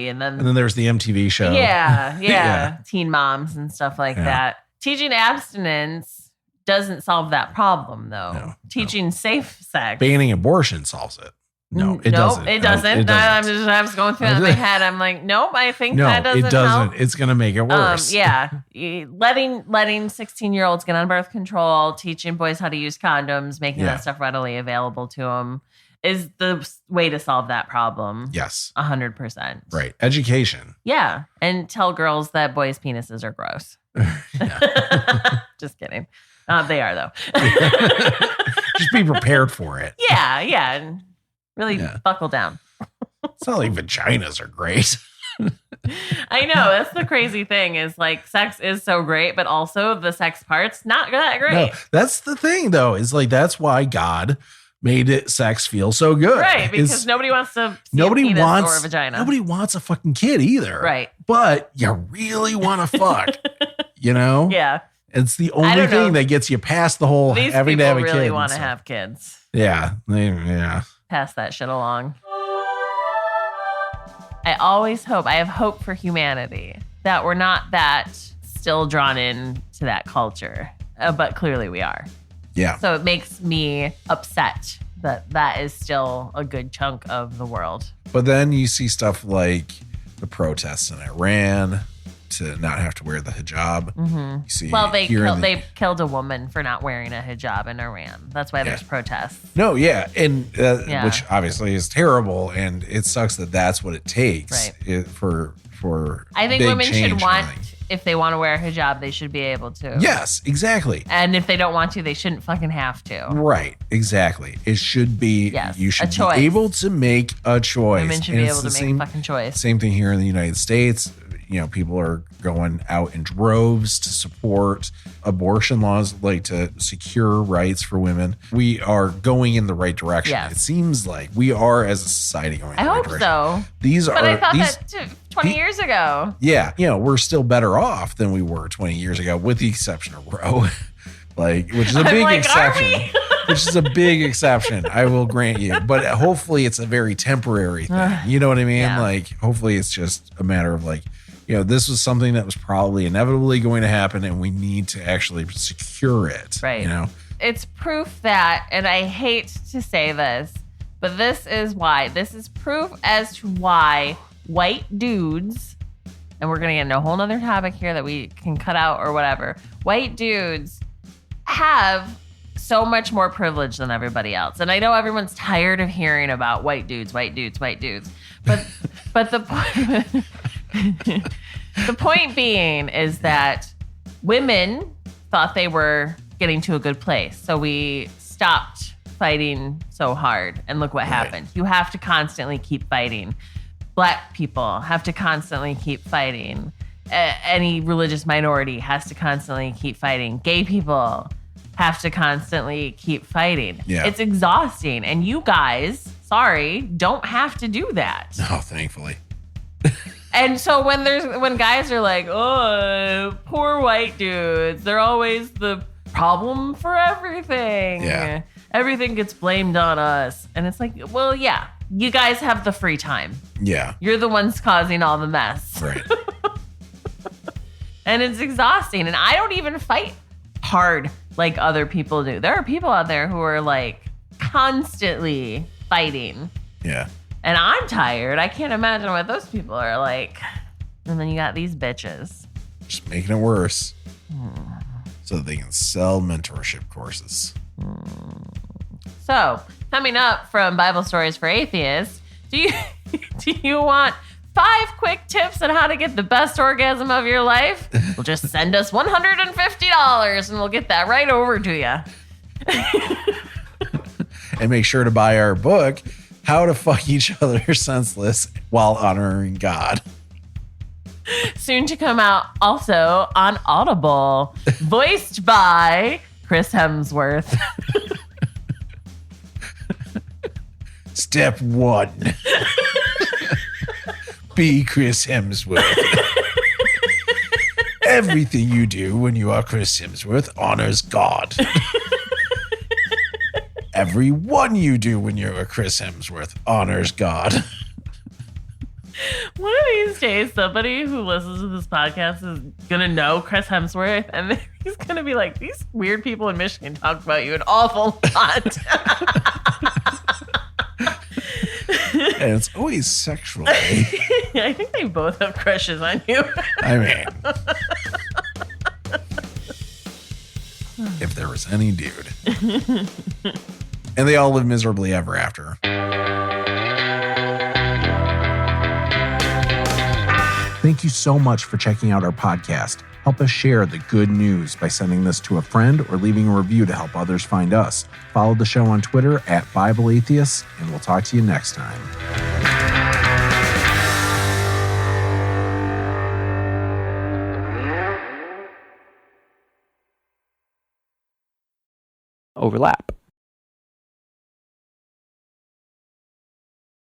And then there's the MTV show. Yeah. Teen moms and stuff like that. Teaching abstinence doesn't solve that problem, though. No, Teaching safe sex. Banning abortion solves it. No, it doesn't. It doesn't. I was going through that in my head. I'm like, nope, I think that doesn't help. No, it doesn't. It's going to make it worse. Letting 16-year-olds get on birth control, teaching boys how to use condoms, making that stuff readily available to them is the way to solve that problem. Yes. 100%. Right. Education. Yeah. And tell girls that boys' penises are gross. Just kidding. They are, though. Just be prepared for it. Yeah. And really buckle down. It's not like vaginas are great. I know. That's the crazy thing is like sex is so great, but also the sex part's not that great. No, that's the thing, though, is like that's why God made sex feel so good. Right, because nobody wants to see a penis or a vagina. Nobody wants a fucking kid either. Right. But you really want to fuck, Yeah. It's the only thing that gets you past the whole having to have a kid. These people really want to have kids. Yeah. Pass that shit along. I have hope for humanity that we're not that still drawn in to that culture, but clearly we are. Yeah. So it makes me upset that is still a good chunk of the world. But then you see stuff like the protests in Iran to not have to wear the hijab. Mm-hmm. You see, they killed a woman for not wearing a hijab in Iran. That's why there's protests. No, and which obviously is terrible, and it sucks that that's what it takes for. I think women should if they want to wear a hijab, they should be able to. Yes, exactly. And if they don't want to, they shouldn't fucking have to. Right, exactly. It should be. You should be able to make a choice. Women should be able to make a fucking choice. Same thing here in the United States. people are going out in droves to support abortion laws, like to secure rights for women. We are going in the right direction. Yes. It seems like we are, as a society, going in the right direction. I hope so. But I thought that 20 years ago. Yeah, we're still better off than we were 20 years ago, with the exception of Roe, which is a big exception. Which is a big exception, I will grant you. But hopefully it's a very temporary thing. You know what I mean? Yeah. Hopefully it's just a matter of this was something that was probably inevitably going to happen, and we need to actually secure it. Right. It's proof that, and I hate to say this, but this is proof as to why white dudes, and we're going to get into a whole nother topic here that we can cut out or whatever. White dudes have so much more privilege than everybody else. And I know everyone's tired of hearing about white dudes. But the the point being is that women thought they were getting to a good place. So we stopped fighting so hard. And look what happened. You have to constantly keep fighting. Black people have to constantly keep fighting. Any religious minority has to constantly keep fighting. Gay people have to constantly keep fighting. Yeah. It's exhausting. And you guys, don't have to do that. No, thankfully. And so when guys are like, oh, poor white dudes, they're always the problem for everything. Yeah. Everything gets blamed on us. And it's like, well, yeah, you guys have the free time. Yeah. You're the ones causing all the mess. Right. And it's exhausting. And I don't even fight hard like other people do. There are people out there who are constantly fighting. Yeah. And I'm tired. I can't imagine what those people are like. And then you got these bitches. Just making it worse. So that they can sell mentorship courses. So, coming up from Bible Stories for Atheists, do you want 5 quick tips on how to get the best orgasm of your life? Well, just send us $150 and we'll get that right over to you. And make sure to buy our book, How to Fuck Each Other Senseless While Honoring God. Soon to come out also on Audible, voiced by Chris Hemsworth. Step 1. Be Chris Hemsworth. Everything you do when you are Chris Hemsworth honors God. Everyone you do when you're a Chris Hemsworth honors God. One of these days, somebody who listens to this podcast is going to know Chris Hemsworth, and he's going to be like, these weird people in Michigan talk about you an awful lot. And it's always sexually. I think they both have crushes on you. I mean, if there was any dude. And they all live miserably ever after. Thank you so much for checking out our podcast. Help us share the good news by sending this to a friend or leaving a review to help others find us. Follow the show on Twitter @BibleAtheists, and we'll talk to you next time. Overlap.